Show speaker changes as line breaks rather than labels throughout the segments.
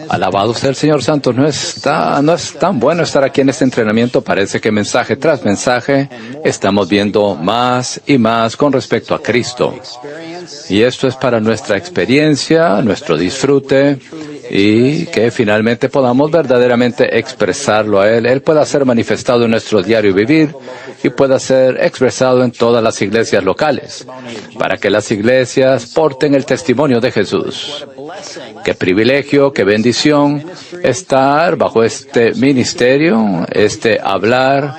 Alabado sea el Señor Santo. No es tan bueno estar aquí en este entrenamiento. Parece que mensaje tras mensaje estamos viendo más y más con respecto a Cristo. Y esto es para nuestra experiencia, nuestro disfrute, y que finalmente podamos verdaderamente expresarlo a Él. Él pueda ser manifestado en nuestro diario vivir y pueda ser expresado en todas las iglesias locales, para que las iglesias porten el testimonio de Jesús. Qué privilegio, qué bendición estar bajo este ministerio, hablar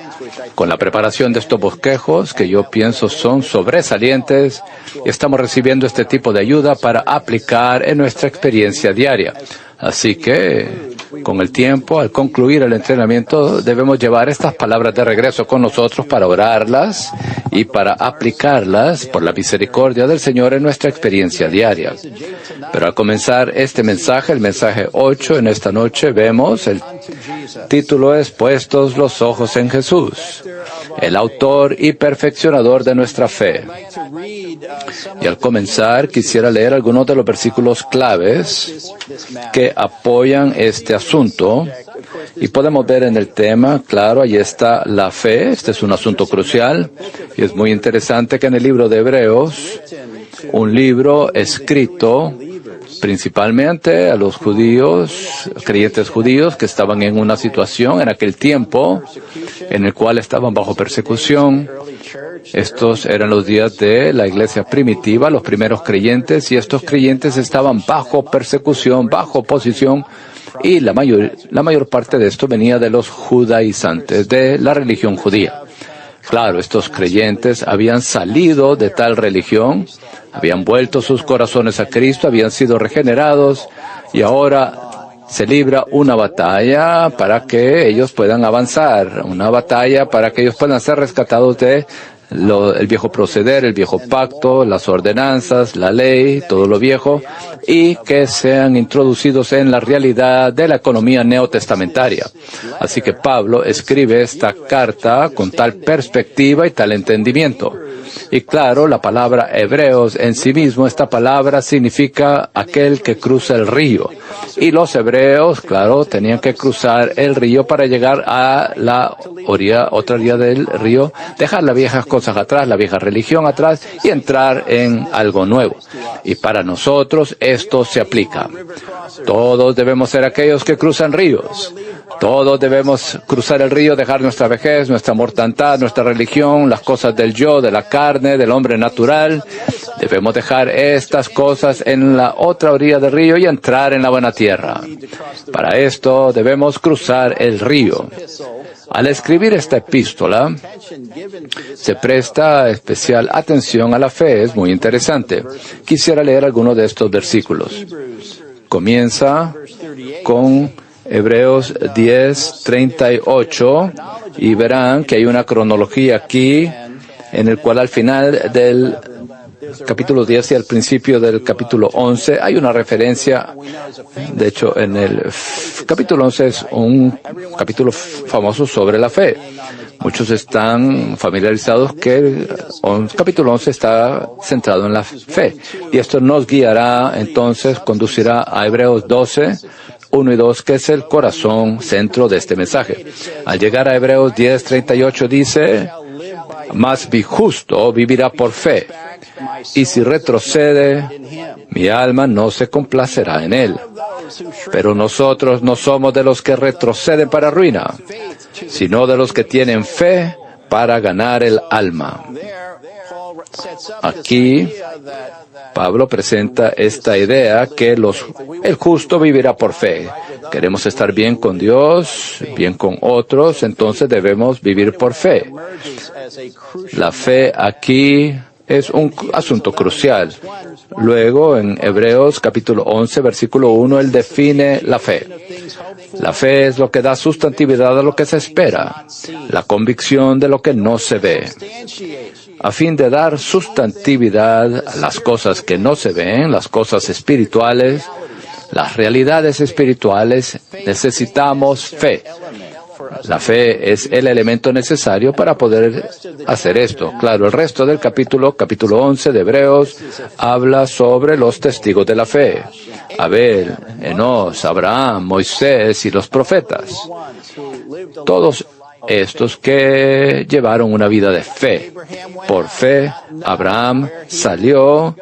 con la preparación de estos bosquejos que yo pienso son sobresalientes, y estamos recibiendo este tipo de ayuda para aplicar en nuestra experiencia diaria. Así que, con el tiempo, al concluir el entrenamiento, debemos llevar estas palabras de regreso con nosotros para orarlas y para aplicarlas por la misericordia del Señor en nuestra experiencia diaria. Pero al comenzar este mensaje, el mensaje 8, en esta noche vemos, el título es Puestos los ojos en Jesús, el autor y perfeccionador de nuestra fe. Y al comenzar, quisiera leer algunos de los versículos claves que apoyan este asunto. Y podemos ver en el tema, claro, ahí está la fe. Este es un asunto crucial. Y es muy interesante que en el libro de Hebreos, un libro escrito principalmente a los judíos, creyentes judíos que estaban en una situación en aquel tiempo en el cual estaban bajo persecución. Estos eran los días de la iglesia primitiva, los primeros creyentes, y estos creyentes estaban bajo persecución, bajo oposición, y la mayor parte de esto venía de los judaizantes, de la religión judía. Claro, estos creyentes habían salido de tal religión, habían vuelto sus corazones a Cristo, habían sido regenerados, y ahora se libra una batalla para que ellos puedan avanzar, una batalla para que ellos puedan ser rescatados de el viejo proceder, el viejo pacto, las ordenanzas, la ley, todo lo viejo, y que sean introducidos en la realidad de la economía neotestamentaria. Así que Pablo escribe esta carta con tal perspectiva y tal entendimiento. Y claro, la palabra hebreos en sí mismo, esta palabra significa aquel que cruza el río. Y los hebreos, claro, tenían que cruzar el río para llegar a la otra orilla del río, dejar las viejas cosas atrás, la vieja religión atrás, y entrar en algo nuevo. Y para nosotros esto se aplica. Todos debemos ser aquellos que cruzan ríos. Todos debemos cruzar el río, dejar nuestra vejez, nuestra mortandad, nuestra religión, las cosas del yo, de la carne, del hombre natural. Debemos dejar estas cosas en la otra orilla del río y entrar en la buena tierra. Para esto debemos cruzar el río. Al escribir esta epístola, se presta especial atención a la fe. Es muy interesante. Quisiera leer algunos de estos versículos. Comienza con Hebreos 10:38, y verán que hay una cronología aquí en el cual al final del capítulo 10 y al principio del capítulo 11 hay una referencia. De hecho, en el capítulo 11 es un capítulo famoso sobre la fe. Muchos están familiarizados que el capítulo 11 está centrado en la fe. Y esto nos guiará, entonces, conducirá a Hebreos 12, 1 y 2, que es el corazón, centro de este mensaje. Al llegar a Hebreos 10:38 dice, mas mi justo vivirá por fe, y si retrocede, mi alma no se complacerá en él. Pero nosotros no somos de los que retroceden para ruina, sino de los que tienen fe para ganar el alma. Aquí Pablo presenta esta idea que el justo vivirá por fe. Queremos estar bien con Dios, bien con otros, entonces debemos vivir por fe. La fe aquí es un asunto crucial. Luego, en Hebreos capítulo 11, versículo 1, él define la fe. La fe es lo que da sustantividad a lo que se espera, la convicción de lo que no se ve. A fin de dar sustantividad a las cosas que no se ven, las cosas espirituales, las realidades espirituales, necesitamos fe. La fe es el elemento necesario para poder hacer esto. Claro, el resto del capítulo 11 de Hebreos, habla sobre los testigos de la fe. Abel, Enos, Abraham, Moisés y los profetas. Todos estos que llevaron una vida de fe. Por fe, Abraham salió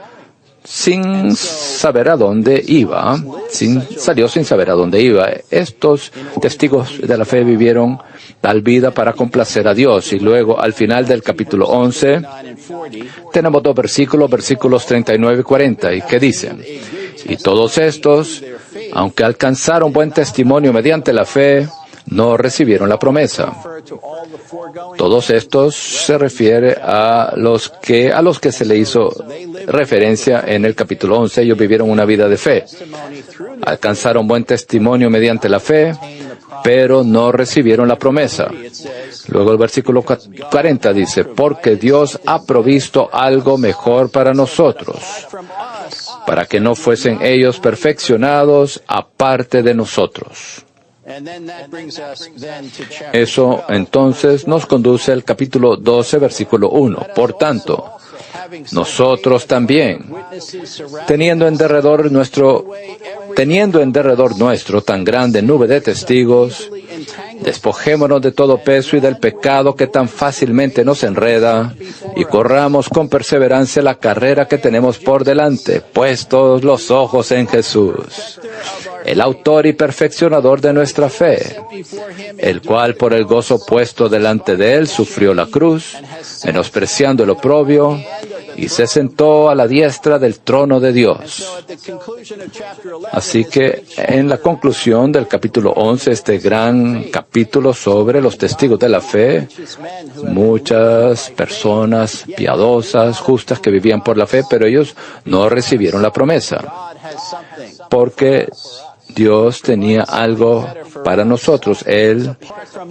sin saber a dónde iba. Salió sin saber a dónde iba. Estos testigos de la fe vivieron tal vida para complacer a Dios. Y luego, al final del capítulo 11, tenemos dos versículos 39 y 40, y que dicen: y todos estos, aunque alcanzaron buen testimonio mediante la fe, no recibieron la promesa. Todos estos se refiere a los que se le hizo referencia en el capítulo 11. Ellos vivieron una vida de fe. Alcanzaron buen testimonio mediante la fe, pero no recibieron la promesa. Luego el versículo 40 dice: porque Dios ha provisto algo mejor para nosotros, para que no fuesen ellos perfeccionados aparte de nosotros. Eso entonces nos conduce al capítulo 12, versículo 1. Por tanto, nosotros también, teniendo en derredor nuestro tan grande nube de testigos, despojémonos de todo peso y del pecado que tan fácilmente nos enreda, y corramos con perseverancia la carrera que tenemos por delante, puestos los ojos en Jesús, el autor y perfeccionador de nuestra fe, el cual por el gozo puesto delante de él sufrió la cruz, menospreciando el oprobio, y se sentó a la diestra del trono de Dios. Así que en la conclusión del capítulo 11, este gran capítulo sobre los testigos de la fe, muchas personas piadosas, justas, que vivían por la fe, pero ellos no recibieron la promesa, porque Dios tenía algo para nosotros. Él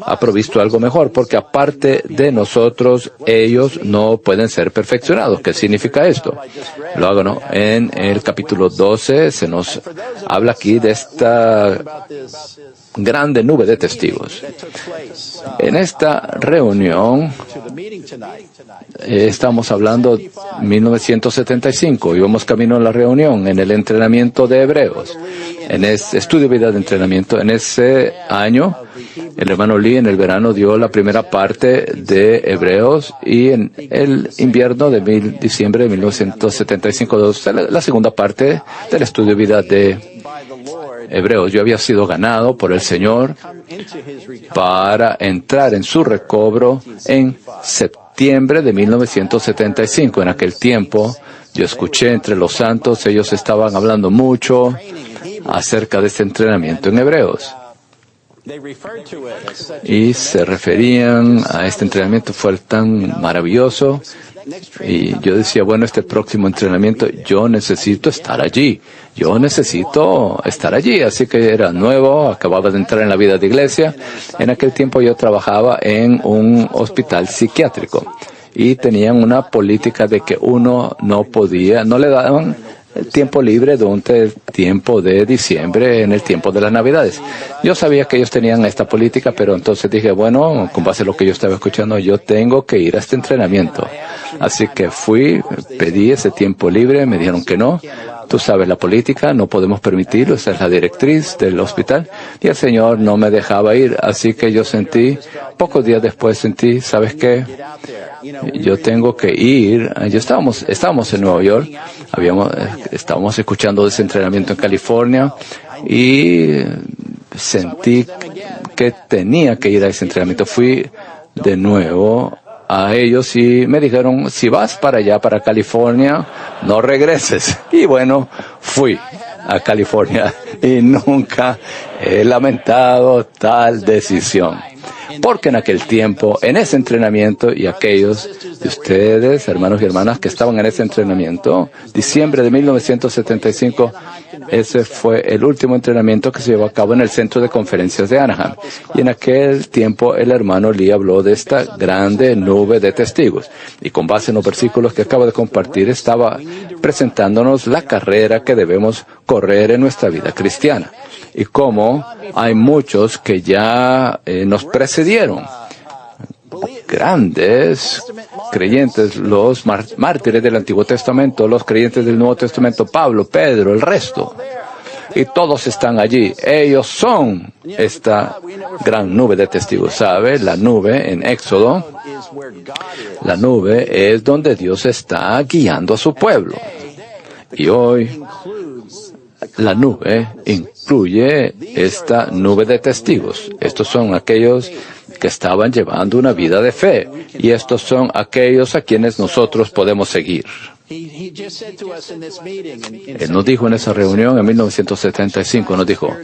ha provisto algo mejor, porque aparte de nosotros, ellos no pueden ser perfeccionados. ¿Qué significa esto? Luego, ¿no? En el capítulo 12 se nos habla aquí de esta grande nube de testigos. En esta reunión, estamos hablando de 1975, íbamos camino a la reunión en el entrenamiento de Hebreos, en este estudio de vida de entrenamiento. En ese año, el hermano Lee en el verano dio la primera parte de Hebreos, y en el invierno de diciembre de 1975, la segunda parte del estudio de vida de Hebreos. Yo había sido ganado por el Señor para entrar en su recobro en septiembre de 1975. En aquel tiempo, yo escuché entre los santos, ellos estaban hablando mucho acerca de este entrenamiento en Hebreos. Y se referían a este entrenamiento, fue tan maravilloso. Y yo decía, bueno, este próximo entrenamiento, yo necesito estar allí. Así que era nuevo, acababa de entrar en la vida de iglesia. En aquel tiempo yo trabajaba en un hospital psiquiátrico. Y tenían una política de que uno no le daban el tiempo libre durante el tiempo de diciembre, en el tiempo de las Navidades. Yo sabía que ellos tenían esta política, pero entonces dije, bueno, con base a lo que yo estaba escuchando, yo tengo que ir a este entrenamiento. Así que fui, pedí ese tiempo libre, me dijeron que no. Tú sabes la política, no podemos permitirlo, esa es la directriz del hospital. Y el Señor no me dejaba ir, así que yo pocos días después ¿sabes qué? Yo tengo que ir. Estábamos en Nueva York, estábamos escuchando ese entrenamiento en California, y sentí que tenía que ir a ese entrenamiento. Fui de nuevo a ellos y me dijeron, si vas para allá, para California, no regreses. Y bueno, fui a California y nunca he lamentado tal decisión. Porque en aquel tiempo, en ese entrenamiento, y aquellos de ustedes, hermanos y hermanas que estaban en ese entrenamiento, diciembre de 1975, Ese fue el último entrenamiento que se llevó a cabo en el Centro de Conferencias de Anaheim. Y en aquel tiempo el hermano Lee habló de esta grande nube de testigos. Y con base en los versículos que acabo de compartir, estaba presentándonos la carrera que debemos correr en nuestra vida cristiana. Y cómo hay muchos que ya nos precedieron. Grandes creyentes, los mártires del Antiguo Testamento, los creyentes del Nuevo Testamento, Pablo, Pedro, el resto. Y todos están allí. Ellos son esta gran nube de testigos. ¿Sabe? La nube en Éxodo, la nube es donde Dios está guiando a su pueblo. Y hoy, la nube incluye esta nube de testigos. Estos son aquellos que estaban llevando una vida de fe. Y estos son aquellos a quienes nosotros podemos seguir. Él nos dijo en esa reunión en 1975, nos dijo,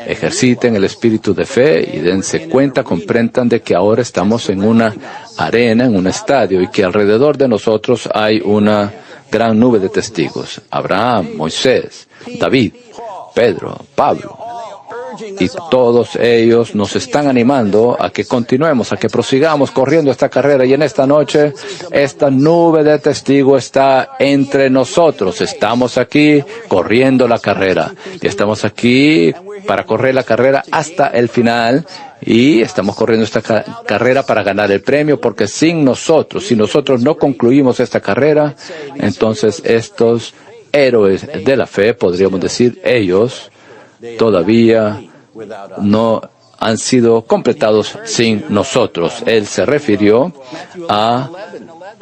ejerciten el espíritu de fe y dense cuenta, comprendan de que ahora estamos en una arena, en un estadio, y que alrededor de nosotros hay una gran nube de testigos. Abraham, Moisés, David, Pedro, Pablo. Y todos ellos nos están animando a que continuemos, a que prosigamos corriendo esta carrera. Y en esta noche, esta nube de testigos está entre nosotros. Estamos aquí corriendo la carrera. Y estamos aquí para correr la carrera hasta el final. Y estamos corriendo esta carrera para ganar el premio, porque sin nosotros, si nosotros no concluimos esta carrera, entonces estos héroes de la fe, podríamos decir, ellos todavía no han sido completados sin nosotros. Él se refirió a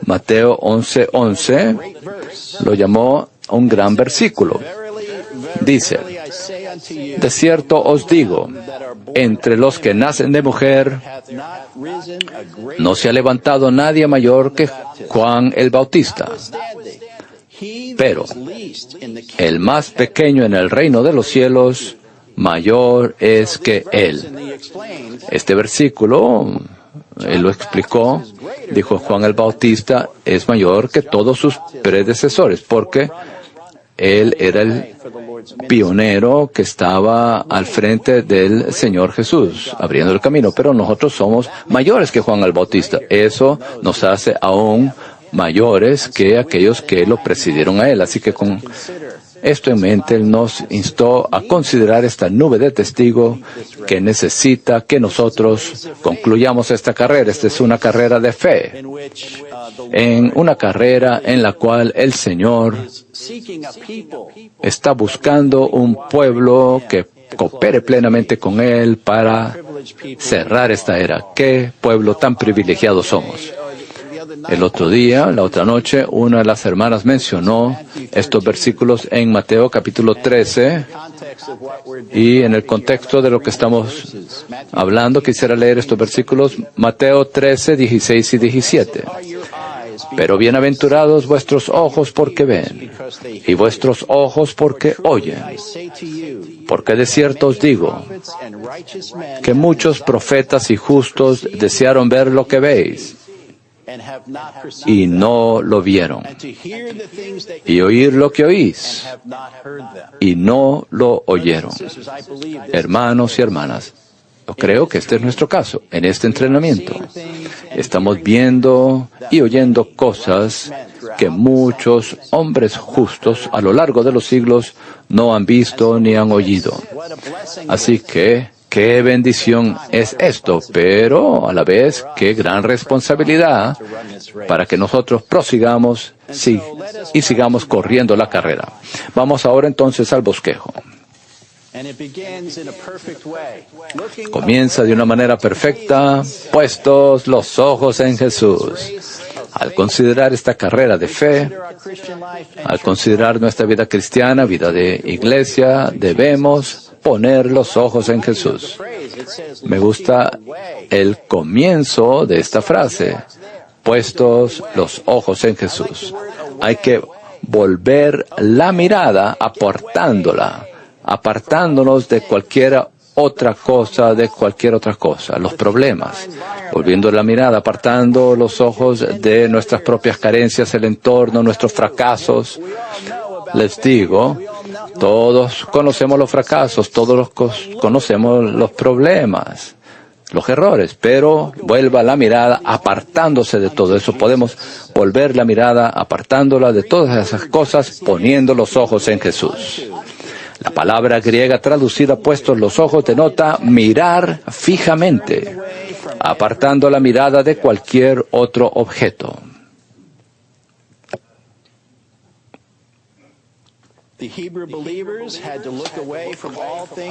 Mateo 11:11, lo llamó un gran versículo. Dice, de cierto os digo, entre los que nacen de mujer, no se ha levantado nadie mayor que Juan el Bautista. Pero el más pequeño en el reino de los cielos, mayor es que él. Este versículo, él lo explicó, dijo Juan el Bautista es mayor que todos sus predecesores, porque él era el pionero que estaba al frente del Señor Jesús, abriendo el camino, pero nosotros somos mayores que Juan el Bautista. Eso nos hace aún mayores que aquellos que lo presidieron a él. Así que con esto en mente, él nos instó a considerar esta nube de testigos que necesita que nosotros concluyamos esta carrera. Esta es una carrera de fe, en una carrera en la cual el Señor está buscando un pueblo que coopere plenamente con Él para cerrar esta era. ¿Qué pueblo tan privilegiado somos? El otro día, la otra noche, una de las hermanas mencionó estos versículos en Mateo capítulo 13, y en el contexto de lo que estamos hablando, quisiera leer estos versículos, Mateo 13, 16 y 17. Pero bienaventurados vuestros ojos porque ven, y vuestros ojos porque oyen. Porque de cierto os digo, que muchos profetas y justos desearon ver lo que veis, y no lo vieron, y oír lo que oís, y no lo oyeron. Hermanos y hermanas, yo creo que este es nuestro caso. En este entrenamiento estamos viendo y oyendo cosas que muchos hombres justos a lo largo de los siglos no han visto ni han oído. Así que qué bendición es esto, pero a la vez qué gran responsabilidad para que nosotros prosigamos y sigamos corriendo la carrera. Vamos ahora entonces al bosquejo. Comienza de una manera perfecta, puestos los ojos en Jesús. Al considerar esta carrera de fe, al considerar nuestra vida cristiana, vida de iglesia, debemos poner los ojos en Jesús. Me gusta el comienzo de esta frase, puestos los ojos en Jesús. Hay que volver la mirada apartándonos de cualquier otra cosa, los problemas. Volviendo la mirada, apartando los ojos de nuestras propias carencias, el entorno, nuestros fracasos. les digo, todos conocemos los fracasos, todos conocemos los problemas, los errores, pero vuelva la mirada apartándose de todo eso. Podemos volver la mirada apartándola de todas esas cosas, poniendo los ojos en Jesús. La palabra griega traducida puestos los ojos denota mirar fijamente, apartando la mirada de cualquier otro objeto.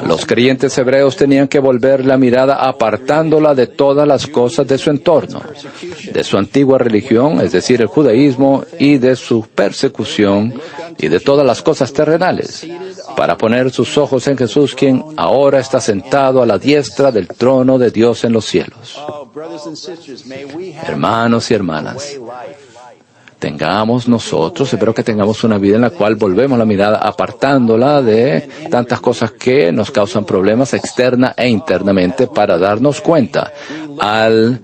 Los creyentes hebreos tenían que volver la mirada apartándola de todas las cosas de su entorno, de su antigua religión, es decir, el judaísmo, y de su persecución, y de todas las cosas terrenales, para poner sus ojos en Jesús, quien ahora está sentado a la diestra del trono de Dios en los cielos. Hermanos y hermanas, tengamos nosotros, espero que tengamos una vida en la cual volvemos la mirada apartándola de tantas cosas que nos causan problemas externa e internamente, para darnos cuenta. Al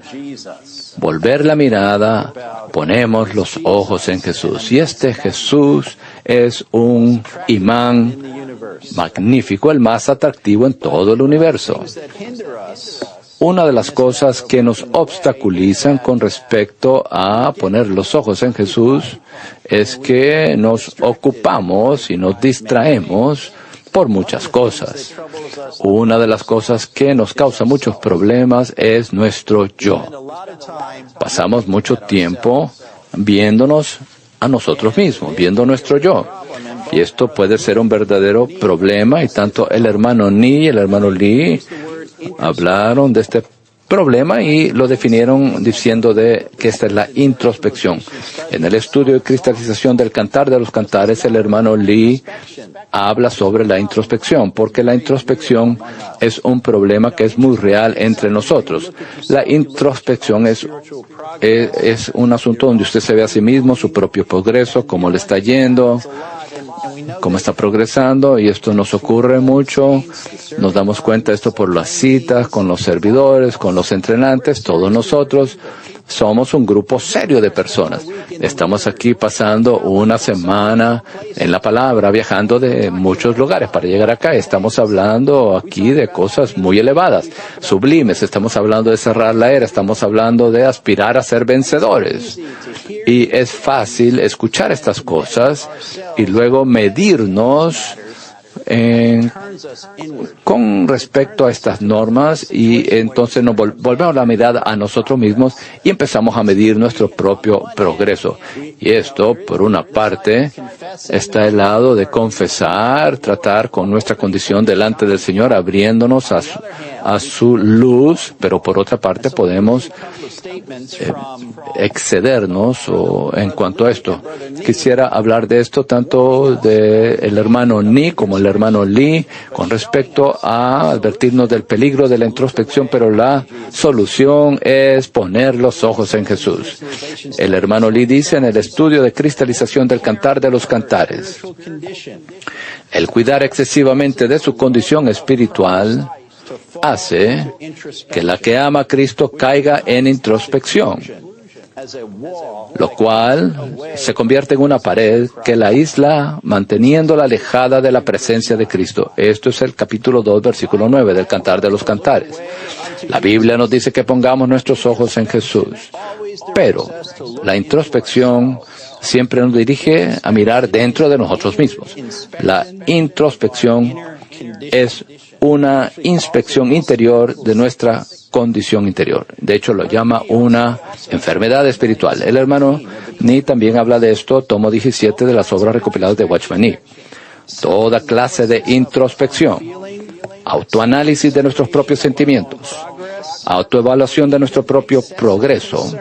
volver la mirada, ponemos los ojos en Jesús. Y este Jesús es un imán magnífico, el más atractivo en todo el universo. Una de las cosas que nos obstaculizan con respecto a poner los ojos en Jesús es que nos ocupamos y nos distraemos por muchas cosas. Una de las cosas que nos causa muchos problemas es nuestro yo. Pasamos mucho tiempo viéndonos a nosotros mismos, viendo nuestro yo. Y esto puede ser un verdadero problema, y tanto el hermano Ni y el hermano Lee hablaron de este problema y lo definieron diciendo que esta es la introspección. En el estudio de cristalización del Cantar de los Cantares, el hermano Lee habla sobre la introspección, porque la introspección es un problema que es muy real entre nosotros. La introspección es un asunto donde usted se ve a sí mismo, su propio progreso, cómo le está yendo, cómo está progresando, y esto nos ocurre mucho. Nos damos cuenta de esto por las citas, con los servidores, con los entrenantes. Todos nosotros somos un grupo serio de personas. Estamos aquí pasando una semana en la palabra, viajando de muchos lugares para llegar acá. Estamos hablando aquí de cosas muy elevadas, sublimes. Estamos hablando de cerrar la era. Estamos hablando de aspirar a ser vencedores. Y es fácil escuchar estas cosas y luego medirnos con respecto a estas normas, y entonces nos volvemos la mirada a nosotros mismos y empezamos a medir nuestro propio progreso. Y esto, por una parte, está al lado de confesar, tratar con nuestra condición delante del Señor, abriéndonos a su luz, pero por otra parte podemos excedernos en cuanto a esto. Quisiera hablar de esto tanto del hermano Ni como el hermano Lee con respecto a advertirnos del peligro de la introspección, pero la solución es poner los ojos en Jesús. El hermano Lee dice en el estudio de cristalización del Cantar de los Cantares: el cuidar excesivamente de su condición espiritual hace que la que ama a Cristo caiga en introspección, lo cual se convierte en una pared que la aísla, manteniéndola alejada de la presencia de Cristo. Esto es el capítulo 2, versículo 9 del Cantar de los Cantares. La Biblia nos dice que pongamos nuestros ojos en Jesús, pero la introspección siempre nos dirige a mirar dentro de nosotros mismos. La introspección es una inspección interior de nuestra condición interior. De hecho, lo llama una enfermedad espiritual. El hermano Ni también habla de esto, tomo 17 de las obras recopiladas de Watchman Nee. Toda clase de introspección, autoanálisis de nuestros propios sentimientos, autoevaluación de nuestro propio progreso,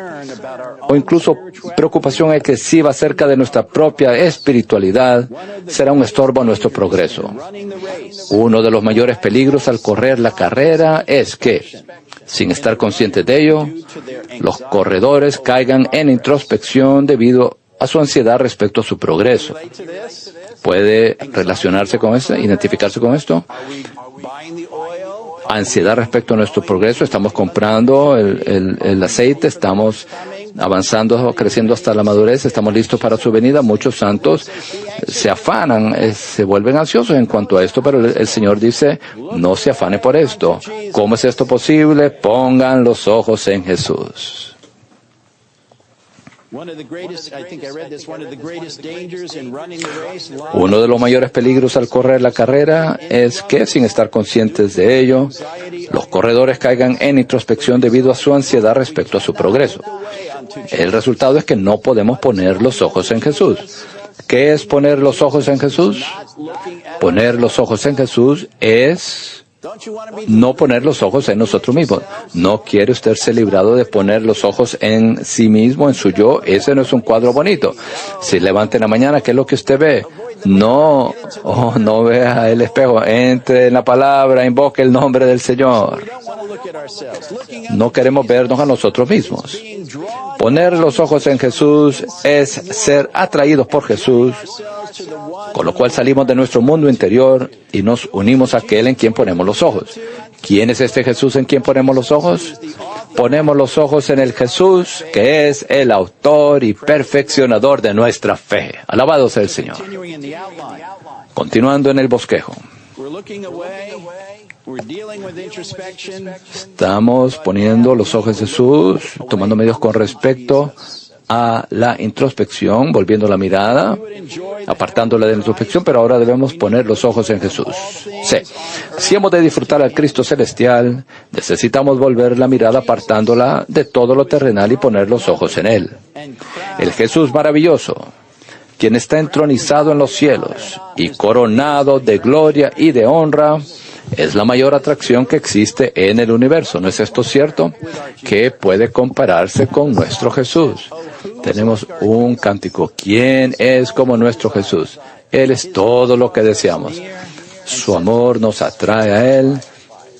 o incluso preocupación excesiva acerca de nuestra propia espiritualidad, será un estorbo a nuestro progreso. Uno de los mayores peligros al correr la carrera es que, sin estar conscientes de ello, los corredores caigan en introspección debido a su ansiedad respecto a su progreso. ¿Puede relacionarse con esto, identificarse con esto? Ansiedad respecto a nuestro progreso. Estamos comprando el aceite, estamos avanzando, creciendo hasta la madurez, estamos listos para su venida. Muchos santos se afanan, se vuelven ansiosos en cuanto a esto, pero el Señor dice, no se afane por esto. ¿Cómo es esto posible? Pongan los ojos en Jesús. Uno de los mayores peligros al correr la carrera es que, sin estar conscientes de ello, los corredores caigan en introspección debido a su ansiedad respecto a su progreso. El resultado es que no podemos poner los ojos en Jesús. ¿Qué es poner los ojos en Jesús? Poner los ojos en Jesús es no poner los ojos en nosotros mismos. ¿No quiere usted ser librado de poner los ojos en sí mismo, en su yo? Ese no es un cuadro bonito. Si levanta en la mañana, ¿qué es lo que usted ve? No vea el espejo. Entre en la palabra, invoque el nombre del Señor. No queremos vernos a nosotros mismos. Poner los ojos en Jesús es ser atraídos por Jesús, con lo cual salimos de nuestro mundo interior y nos unimos a aquel en quien ponemos los ojos. ¿Quién es este Jesús en quien ponemos los ojos? Ponemos los ojos en el Jesús, que es el autor y perfeccionador de nuestra fe. Alabado sea el Señor. Continuando en el bosquejo. Estamos poniendo los ojos en Jesús, tomando medios con respecto a la introspección, volviendo la mirada, apartándola de la introspección, pero ahora debemos poner los ojos en Jesús. C. Si hemos de disfrutar al Cristo celestial, necesitamos volver la mirada apartándola de todo lo terrenal y poner los ojos en Él. El Jesús maravilloso, quien está entronizado en los cielos y coronado de gloria y de honra, es la mayor atracción que existe en el universo. ¿No es esto cierto? ¿Qué puede compararse con nuestro Jesús? Tenemos un cántico. ¿Quién es como nuestro Jesús? Él es todo lo que deseamos. Su amor nos atrae a Él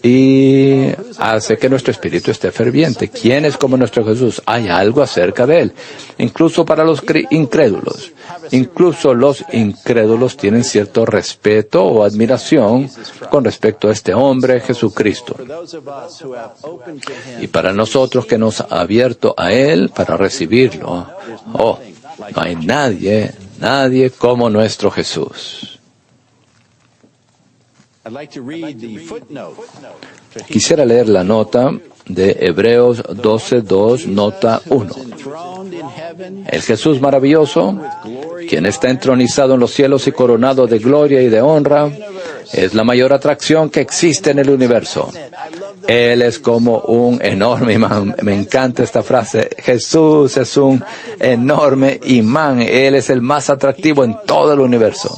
y hace que nuestro espíritu esté ferviente. ¿Quién es como nuestro Jesús? Hay algo acerca de Él. Incluso para los incrédulos. Incluso los incrédulos tienen cierto respeto o admiración con respecto a este hombre, Jesucristo. Y para nosotros que nos ha abierto a Él para recibirlo, no hay nadie como nuestro Jesús. Quisiera leer la nota de Hebreos 12:2, nota 1. El Jesús maravilloso, quien está entronizado en los cielos y coronado de gloria y de honra, es la mayor atracción que existe en el universo. Él es como un enorme imán. Me encanta esta frase. Jesús es un enorme imán. Él es el más atractivo en todo el universo.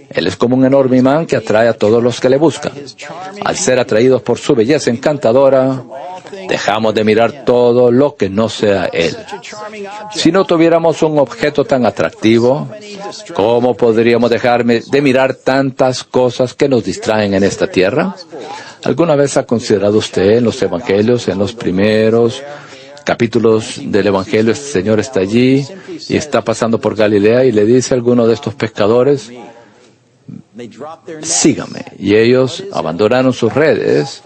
Él es como un enorme imán que atrae a todos los que le buscan. Al ser atraídos por su belleza encantadora, dejamos de mirar todo lo que no sea Él. Si no tuviéramos un objeto tan atractivo, ¿cómo podríamos dejar de mirar tantas cosas que nos distraen en esta tierra? ¿Alguna vez ha considerado usted en los evangelios, en los primeros capítulos del evangelio, este señor está allí y está pasando por Galilea y le dice a alguno de estos pescadores, sígame? Y ellos abandonaron sus redes.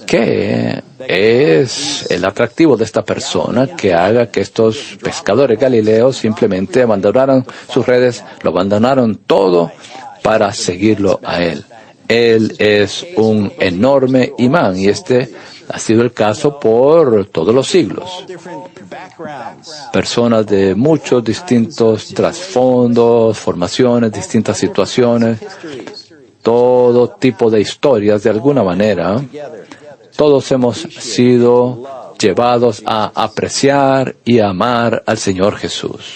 ¿Qué es el atractivo de esta persona que haga que estos pescadores galileos simplemente abandonaran sus redes, lo abandonaron todo para seguirlo a Él? Él es un enorme imán y este ha sido el caso por todos los siglos. Personas de muchos distintos trasfondos, formaciones, distintas situaciones, todo tipo de historias de alguna manera. Todos hemos sido llevados a apreciar y a amar al Señor Jesús.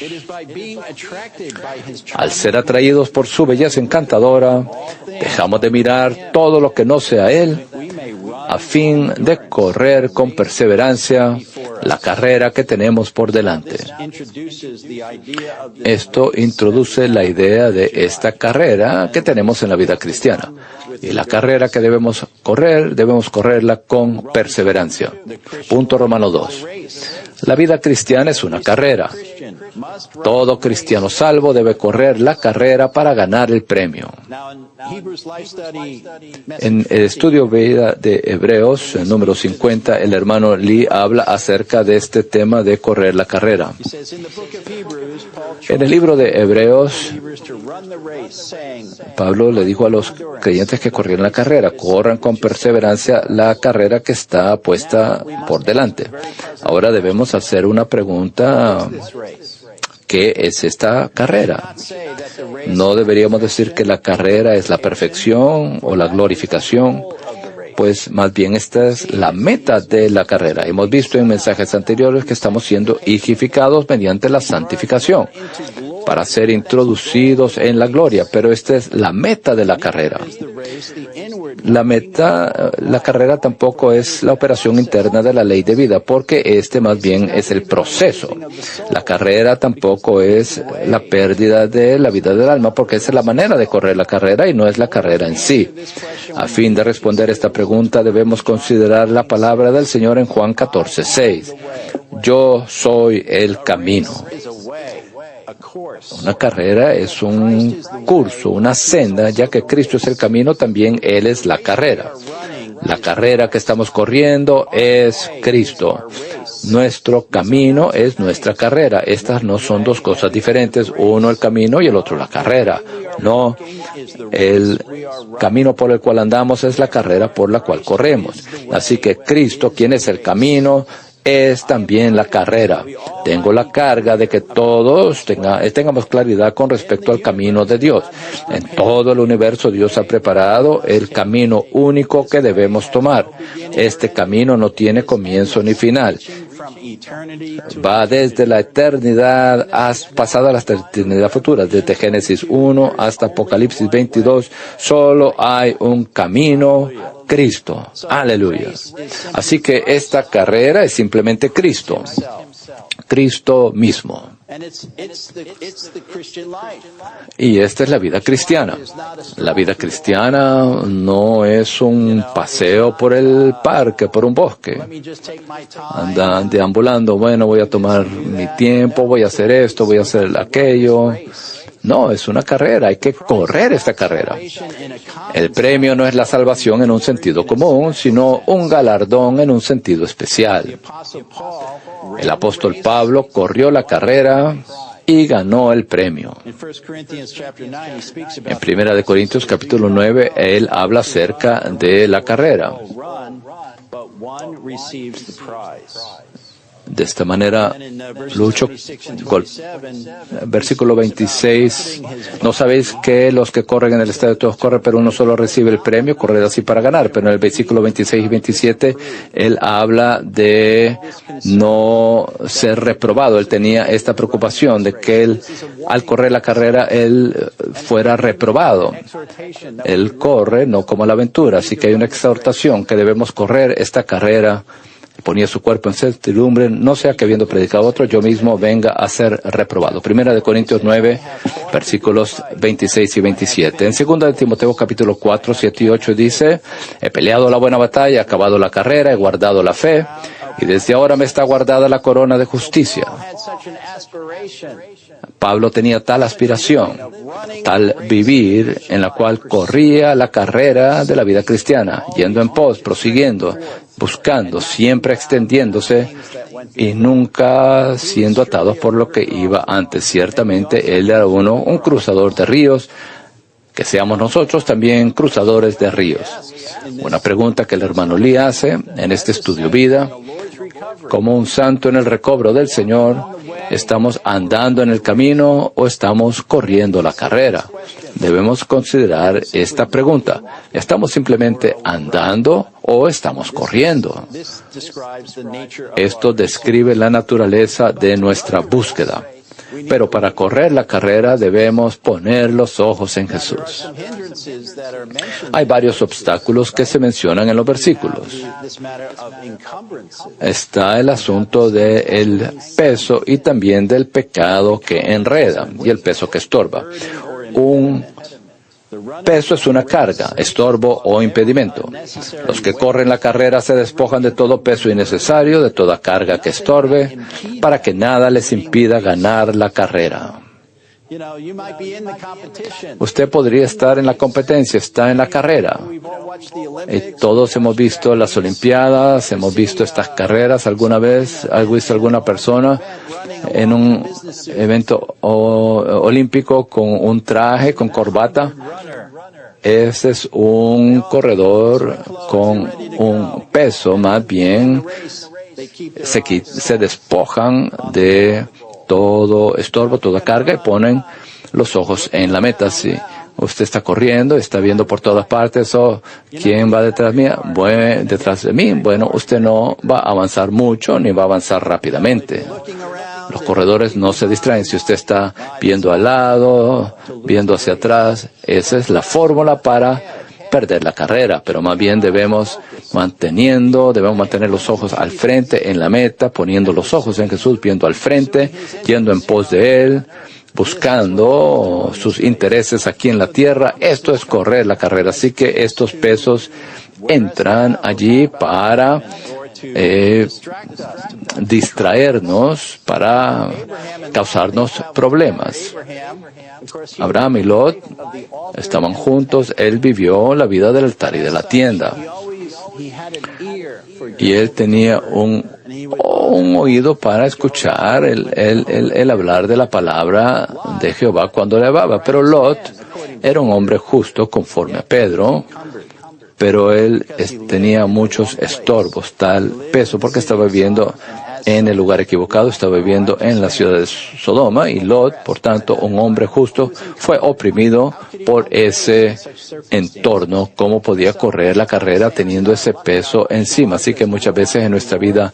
Al ser atraídos por su belleza encantadora, dejamos de mirar todo lo que no sea Él, a fin de correr con perseverancia la carrera que tenemos por delante. Esto introduce la idea de esta carrera que tenemos en la vida cristiana. Y la carrera que debemos correrla con perseverancia. Punto Romano 2. La vida cristiana es una carrera. Todo cristiano salvo debe correr la carrera para ganar el premio. En el estudio vida de Hebreos, el número 50, el hermano Lee habla acerca de este tema de correr la carrera. En el libro de Hebreos, Pablo le dijo a los creyentes que corrieran la carrera, corran con perseverancia la carrera que está puesta por delante. Ahora debemos hacer una pregunta. ¿Qué es esta carrera? No deberíamos decir que la carrera es la perfección o la glorificación, pues más bien esta es la meta de la carrera. Hemos visto en mensajes anteriores que estamos siendo higificados mediante la santificación para ser introducidos en la gloria, pero esta es la meta de la carrera. La carrera tampoco es la operación interna de la ley de vida, porque este más bien es el proceso. La carrera tampoco es la pérdida de la vida del alma, porque esa es la manera de correr la carrera y no es la carrera en sí. A fin de responder esta pregunta, debemos considerar la palabra del Señor en Juan 14:6. Yo soy el camino. Una carrera es un curso, una senda, ya que Cristo es el camino, también Él es la carrera. La carrera que estamos corriendo es Cristo. Nuestro camino es nuestra carrera. Estas no son dos cosas diferentes, uno el camino y el otro la carrera. No, el camino por el cual andamos es la carrera por la cual corremos. Así que Cristo, quien es el camino, es también la carrera. Tengo la carga de que todos tengamos claridad con respecto al camino de Dios. En todo el universo Dios ha preparado el camino único que debemos tomar. Este camino no tiene comienzo ni final. Va desde la eternidad pasada a la eternidad futura. Desde Génesis 1 hasta Apocalipsis 22, solo hay un camino, Cristo. Aleluya. Así que esta carrera es simplemente Cristo. Cristo mismo. Y esta es la vida cristiana. La vida cristiana no es un paseo por el parque, por un bosque. Andan deambulando, bueno, voy a tomar mi tiempo, voy a hacer esto, voy a hacer aquello. No, es una carrera, hay que correr esta carrera. El premio no es la salvación en un sentido común, sino un galardón en un sentido especial. El apóstol Pablo corrió la carrera y ganó el premio. En 1 Corintios capítulo 9, él habla acerca de la carrera. De esta manera, lucho. Versículo 26. ¿No sabéis que los que corren en el estadio todos corren, pero uno solo recibe el premio? Corred así para ganar. Pero en el versículo 26 y 27, él habla de no ser reprobado. Él tenía esta preocupación de que él, al correr la carrera, él fuera reprobado. Él corre no como la aventura. Así que hay una exhortación que debemos correr esta carrera. Ponía su cuerpo en certidumbre, no sea que habiendo predicado a otro, yo mismo venga a ser reprobado. 1 Corintios 9, versículos 26 y 27. En 2 Timoteo capítulo 4, 7 y 8 dice, he peleado la buena batalla, he acabado la carrera, he guardado la fe, y desde ahora me está guardada la corona de justicia. Pablo tenía tal aspiración, tal vivir, en la cual corría la carrera de la vida cristiana, yendo en pos, prosiguiendo, buscando, siempre extendiéndose y nunca siendo atados por lo que iba antes. Ciertamente, él era un cruzador de ríos, que seamos nosotros también cruzadores de ríos. Una pregunta que el hermano Lee hace en este estudio vida: como un santo en el recobro del Señor, ¿estamos andando en el camino o estamos corriendo la carrera? Debemos considerar esta pregunta. ¿Estamos simplemente andando o estamos corriendo? Esto describe la naturaleza de nuestra búsqueda. Pero para correr la carrera debemos poner los ojos en Jesús. Hay varios obstáculos que se mencionan en los versículos. Está el asunto del peso y también del pecado que enreda y el peso que estorba. Peso es una carga, estorbo o impedimento. Los que corren la carrera se despojan de todo peso innecesario, de toda carga que estorbe, para que nada les impida ganar la carrera. Usted podría estar en la competencia, está en la carrera. Y todos hemos visto las Olimpiadas, hemos visto estas carreras. ¿Alguna vez has visto alguna persona en un evento olímpico con un traje, con corbata? Ese es un corredor con un peso, más bien se despojan de todo estorbo, toda carga y ponen los ojos en la meta. Si usted está corriendo, está viendo por todas partes, ¿quién va detrás de mí? Bueno, usted no va a avanzar mucho ni va a avanzar rápidamente. Los corredores no se distraen. Si usted está viendo al lado, viendo hacia atrás, esa es la fórmula para perder la carrera, pero más bien debemos mantener los ojos al frente, en la meta, poniendo los ojos en Jesús, viendo al frente, yendo en pos de Él, buscando sus intereses aquí en la tierra. Esto es correr la carrera. Así que estos pesos entran allí para distraernos, para causarnos problemas. Abraham y Lot estaban juntos. Él vivió la vida del altar y de la tienda. Y él tenía un oído para escuchar el hablar de la palabra de Jehová cuando le hablaba. Pero Lot era un hombre justo conforme a Pedro, pero él tenía muchos estorbos, tal peso, porque estaba viviendo en el lugar equivocado, estaba viviendo en la ciudad de Sodoma, y Lot, por tanto, un hombre justo, fue oprimido por ese entorno. ¿Cómo podía correr la carrera teniendo ese peso encima? Así que muchas veces en nuestra vida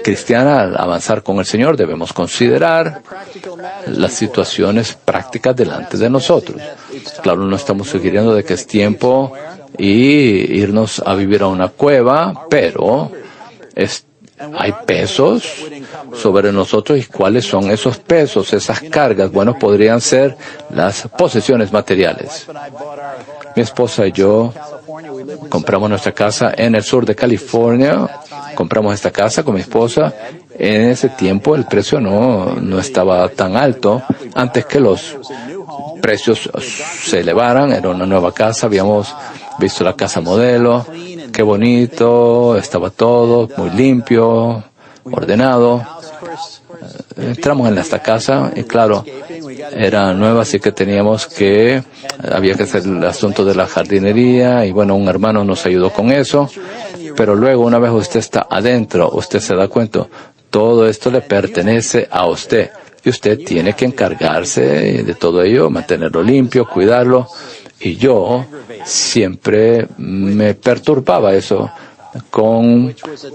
cristiana, al avanzar con el Señor, debemos considerar las situaciones prácticas delante de nosotros. Claro, no estamos sugiriendo de que es tiempo y irnos a vivir a una cueva, pero hay pesos sobre nosotros. ¿Y cuáles son esos pesos, esas cargas? Bueno, podrían ser las posesiones materiales. Mi esposa y yo compramos nuestra casa en el sur de California. Compramos esta casa con mi esposa. En ese tiempo el precio no estaba tan alto. Antes que los precios se elevaran, era una nueva casa. Habíamos visto la casa modelo. Qué bonito, estaba todo muy limpio, ordenado. Entramos en esta casa y claro, era nueva, así que había que hacer el asunto de la jardinería, y bueno, un hermano nos ayudó con eso. Pero luego, una vez usted está adentro, usted se da cuenta, todo esto le pertenece a usted y usted tiene que encargarse de todo ello, mantenerlo limpio, cuidarlo. Y yo siempre me perturbaba eso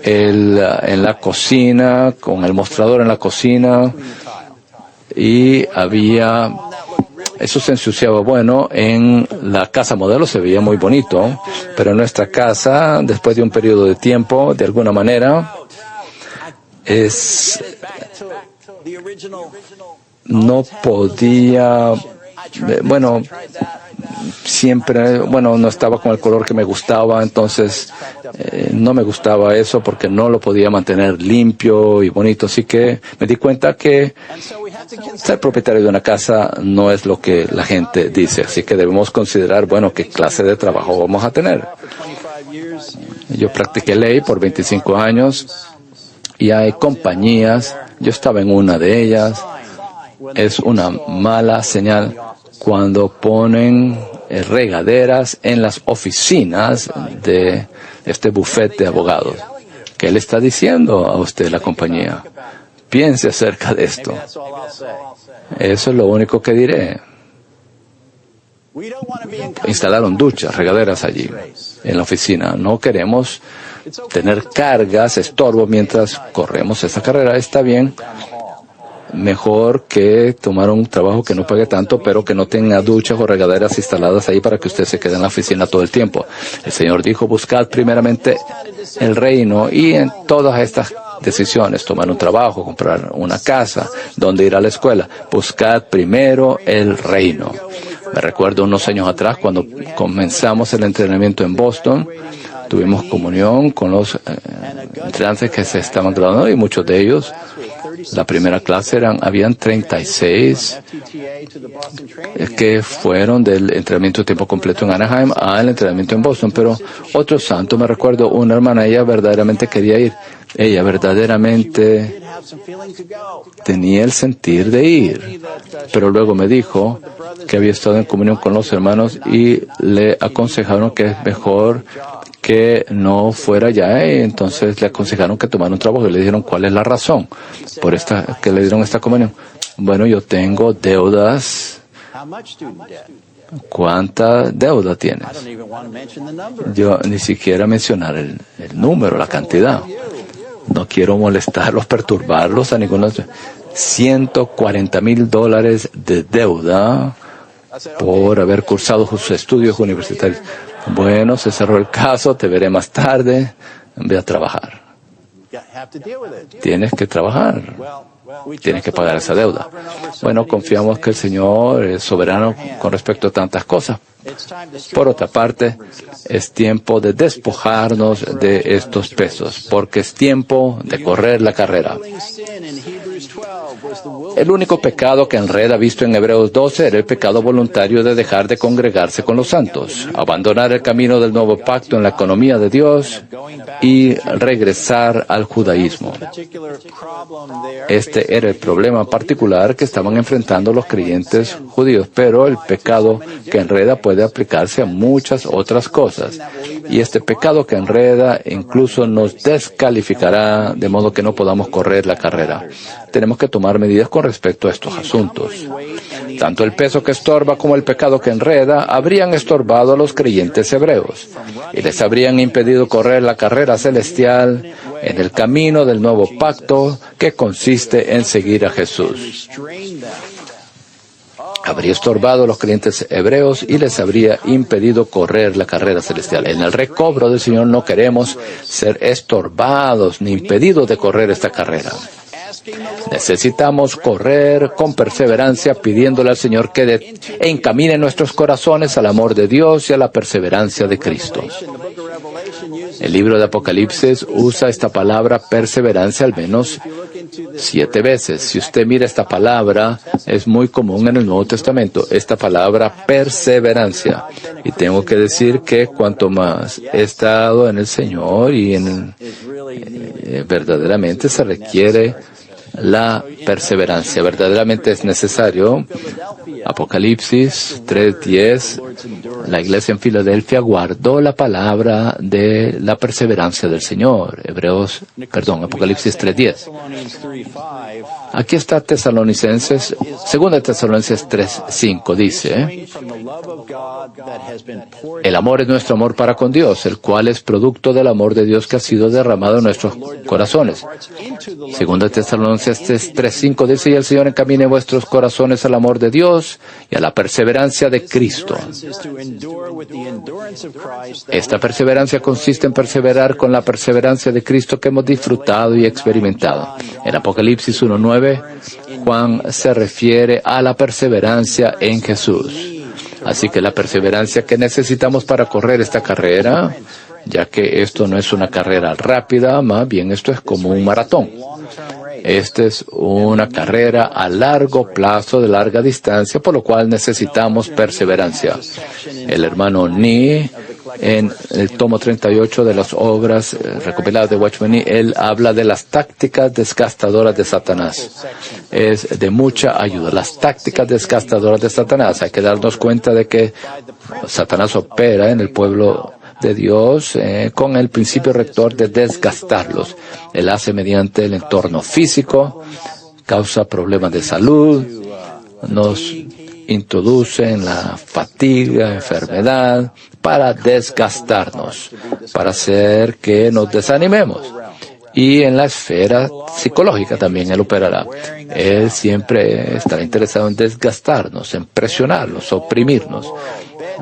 en la cocina, con el mostrador en la cocina, y eso se ensuciaba. Bueno, en la casa modelo se veía muy bonito, pero en nuestra casa, después de un periodo de tiempo, de alguna manera, no podía, no estaba con el color que me gustaba, entonces no me gustaba eso porque no lo podía mantener limpio y bonito. Así que me di cuenta que ser propietario de una casa no es lo que la gente dice, así que debemos considerar, qué clase de trabajo vamos a tener. Yo practiqué ley por 25 años y hay compañías, yo estaba en una de ellas. Es una mala señal cuando ponen regaderas en las oficinas de este bufete de abogados. ¿Qué le está diciendo a usted la compañía? Piense acerca de esto. Eso es lo único que diré. Instalaron duchas, regaderas allí, en la oficina. No queremos tener cargas, estorbo mientras corremos esa carrera. Está bien. Mejor que tomar un trabajo que no pague tanto, pero que no tenga duchas o regaderas instaladas ahí para que usted se quede en la oficina todo el tiempo. El Señor dijo, buscad primeramente el reino, y en todas estas decisiones, tomar un trabajo, comprar una casa, dónde ir a la escuela, buscad primero el reino. Me recuerdo unos años atrás cuando comenzamos el entrenamiento en Boston, tuvimos comunión con los entrenantes que se estaban graduando y muchos de ellos, la primera clase habían 36 que fueron del entrenamiento de tiempo completo en Anaheim al entrenamiento en Boston, pero otro santo, me recuerdo una hermana, ella verdaderamente quería ir, ella verdaderamente tenía el sentir de ir, pero luego me dijo que había estado en comunión con los hermanos y le aconsejaron que es mejor que no fuera ya, y entonces le aconsejaron que tomara un trabajo y le dijeron cuál es la razón por que le dieron esta comunión. Bueno, yo tengo deudas. ¿Cuánta deuda tienes? Yo ni siquiera mencionar el número, la cantidad. No quiero molestarlos, perturbarlos a ninguno. $140,000 de deuda por haber cursado sus estudios universitarios. Bueno, se cerró el caso, te veré más tarde, ve a trabajar. Tienes que trabajar, tienes que pagar esa deuda. Bueno, confiamos que el Señor es soberano con respecto a tantas cosas. Por otra parte, es tiempo de despojarnos de estos pesos, porque es tiempo de correr la carrera. El único pecado que enreda visto en Hebreos 12 era el pecado voluntario de dejar de congregarse con los santos, abandonar el camino del nuevo pacto en la economía de Dios y regresar al judaísmo. Este era el problema particular que estaban enfrentando los creyentes judíos, pero el pecado que enreda puede aplicarse a muchas otras cosas. Y este pecado que enreda incluso nos descalificará de modo que no podamos correr la carrera. Tenemos que tomar medidas con respecto a estos asuntos. Tanto el peso que estorba como el pecado que enreda habrían estorbado a los creyentes hebreos y les habrían impedido correr la carrera celestial en el camino del nuevo pacto que consiste en seguir a Jesús. Habría estorbado a los creyentes hebreos y les habría impedido correr la carrera celestial. En el recobro del Señor no queremos ser estorbados ni impedidos de correr esta carrera. Necesitamos correr con perseverancia pidiéndole al Señor que encamine nuestros corazones al amor de Dios y a la perseverancia de Cristo. El libro de Apocalipsis usa esta palabra perseverancia al menos 7 veces. Si usted mira esta palabra, es muy común en el Nuevo Testamento, esta palabra perseverancia. Y tengo que decir que cuanto más he estado en el Señor y verdaderamente se requiere la perseverancia. Verdaderamente es necesario. Apocalipsis 3:10, la iglesia en Filadelfia guardó la palabra de la perseverancia del Señor. Apocalipsis 3:10. Aquí está Tesalonicenses, 2 Tesalonicenses 3:5 dice, el amor es nuestro amor para con Dios, el cual es producto del amor de Dios que ha sido derramado en nuestros corazones. 2 Tesalonicenses 3:5 dice, y el Señor encamine vuestros corazones al amor de Dios y a la perseverancia de Cristo. Esta perseverancia consiste en perseverar con la perseverancia de Cristo que hemos disfrutado y experimentado. En Apocalipsis 1:9, Juan se refiere a la perseverancia en Jesús. Así que la perseverancia que necesitamos para correr esta carrera, ya que esto no es una carrera rápida, más bien esto es como un maratón. Esta es una carrera a largo plazo, de larga distancia, por lo cual necesitamos perseverancia. El hermano Nee, en el tomo 38 de las obras recopiladas de Watchman Nee, él habla de las tácticas desgastadoras de Satanás. Es de mucha ayuda. Las tácticas desgastadoras de Satanás. Hay que darnos cuenta de que Satanás opera en el pueblo de Dios con el principio rector de desgastarlos. Él hace mediante el entorno físico, causa problemas de salud, nos introduce en la fatiga, enfermedad, para desgastarnos, para hacer que nos desanimemos. Y en la esfera psicológica también Él operará. Él siempre estará interesado en desgastarnos, en presionarnos, oprimirnos.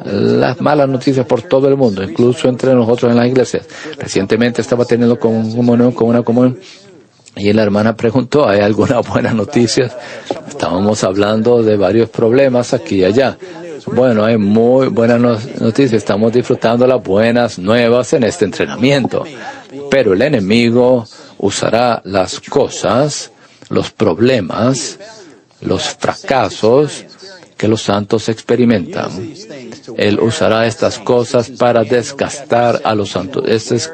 Las malas noticias por todo el mundo, incluso entre nosotros en la iglesia. Recientemente estaba teniendo una comunión y la hermana preguntó, ¿hay alguna buena noticia? Estábamos hablando de varios problemas aquí y allá. Bueno, hay muy buenas noticias. Estamos disfrutando las buenas nuevas en este entrenamiento. Pero el enemigo usará las cosas, los problemas, los fracasos que los santos experimentan. Él usará estas cosas para desgastar a los santos. Este es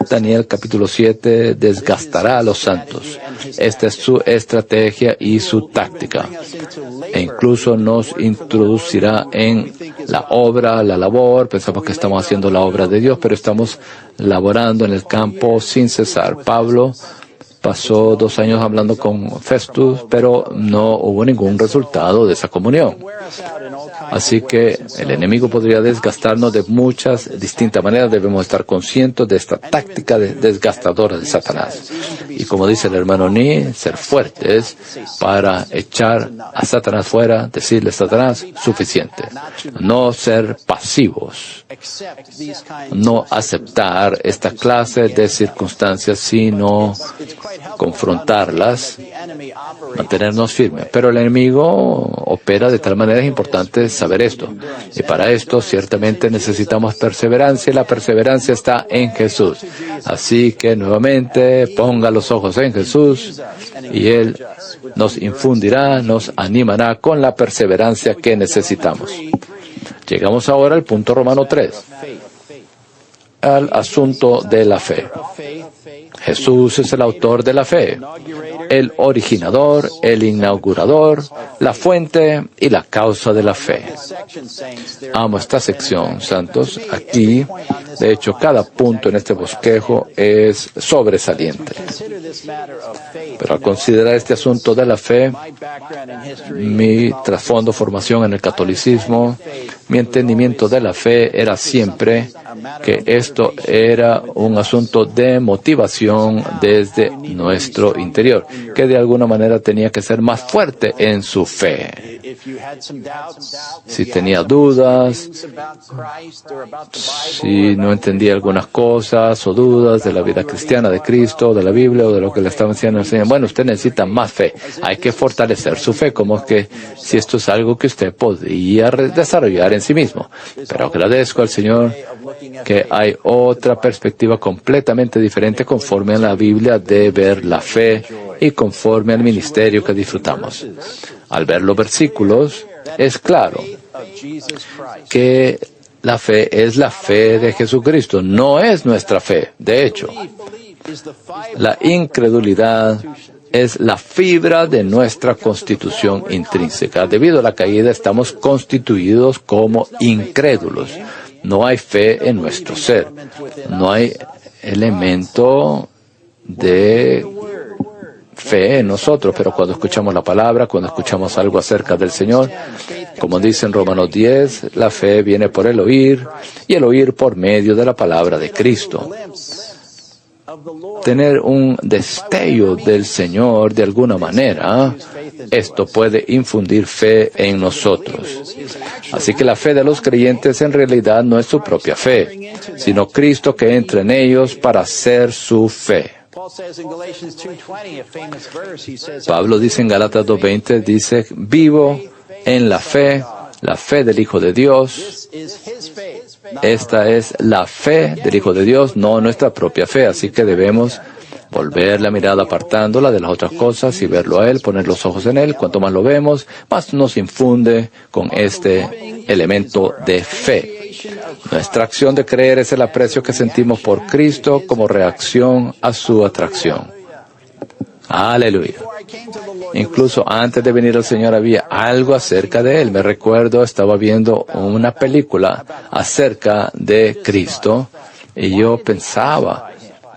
Daniel capítulo 7, desgastará a los santos. Esta es su estrategia y su táctica. E incluso nos introducirá en la obra, la labor. Pensamos que estamos haciendo la obra de Dios, pero estamos laborando en el campo sin cesar. Pablo pasó 2 años hablando con Festus, pero no hubo ningún resultado de esa comunión. Así que el enemigo podría desgastarnos de muchas distintas maneras. Debemos estar conscientes de esta táctica desgastadora de Satanás. Y como dice el hermano Ni, ser fuertes para echar a Satanás fuera, decirle a Satanás, suficiente. No ser pasivos. No aceptar esta clase de circunstancias, sino confrontarlas, mantenernos firmes. Pero el enemigo opera de tal manera, es importante saber esto. Y para esto ciertamente necesitamos perseverancia, y la perseverancia está en Jesús. Así que nuevamente ponga los ojos en Jesús y Él nos infundirá, nos animará con la perseverancia que necesitamos. Llegamos ahora al punto Romano 3, al asunto de la fe. Jesús es el autor de la fe, el originador, el inaugurador, la fuente y la causa de la fe. Amo esta sección, santos. Aquí, de hecho, cada punto en este bosquejo es sobresaliente. Pero al considerar este asunto de la fe, mi trasfondo, formación en el catolicismo, mi entendimiento de la fe era siempre que esto era un asunto de motivación desde nuestro interior, que de alguna manera tenía que ser más fuerte en su fe. Si tenía dudas, si no entendía algunas cosas o dudas de la vida cristiana de Cristo, de la Biblia o de lo que le estaba enseñando, bueno, usted necesita más fe. Hay que fortalecer su fe, como que si esto es algo que usted podía desarrollar en sí mismo. Pero agradezco al Señor que hay otra perspectiva completamente diferente conforme a la Biblia de ver la fe y conforme al ministerio que disfrutamos. Al ver los versículos, es claro que la fe es la fe de Jesucristo, no es nuestra fe. De hecho, la incredulidad es la fibra de nuestra constitución intrínseca. Debido a la caída, estamos constituidos como incrédulos. No hay fe en nuestro ser. No hay elemento de fe en nosotros, pero cuando escuchamos la palabra, cuando escuchamos algo acerca del Señor, como dice en Romanos 10, la fe viene por el oír, y el oír por medio de la palabra de Cristo. Tener un destello del Señor de alguna manera, esto puede infundir fe en nosotros. Así que la fe de los creyentes en realidad no es su propia fe, sino Cristo que entra en ellos para ser su fe. Pablo dice en Gálatas 2:20, dice, vivo en la fe del Hijo de Dios. Esta es la fe del Hijo de Dios, no nuestra propia fe. Así que debemos volver la mirada apartándola de las otras cosas y verlo a Él, poner los ojos en Él. Cuanto más lo vemos, más nos infunde con este elemento de fe. Nuestra acción de creer es el aprecio que sentimos por Cristo como reacción a su atracción. Aleluya. Incluso antes de venir al Señor había algo acerca de Él. Me recuerdo, estaba viendo una película acerca de Cristo y yo pensaba,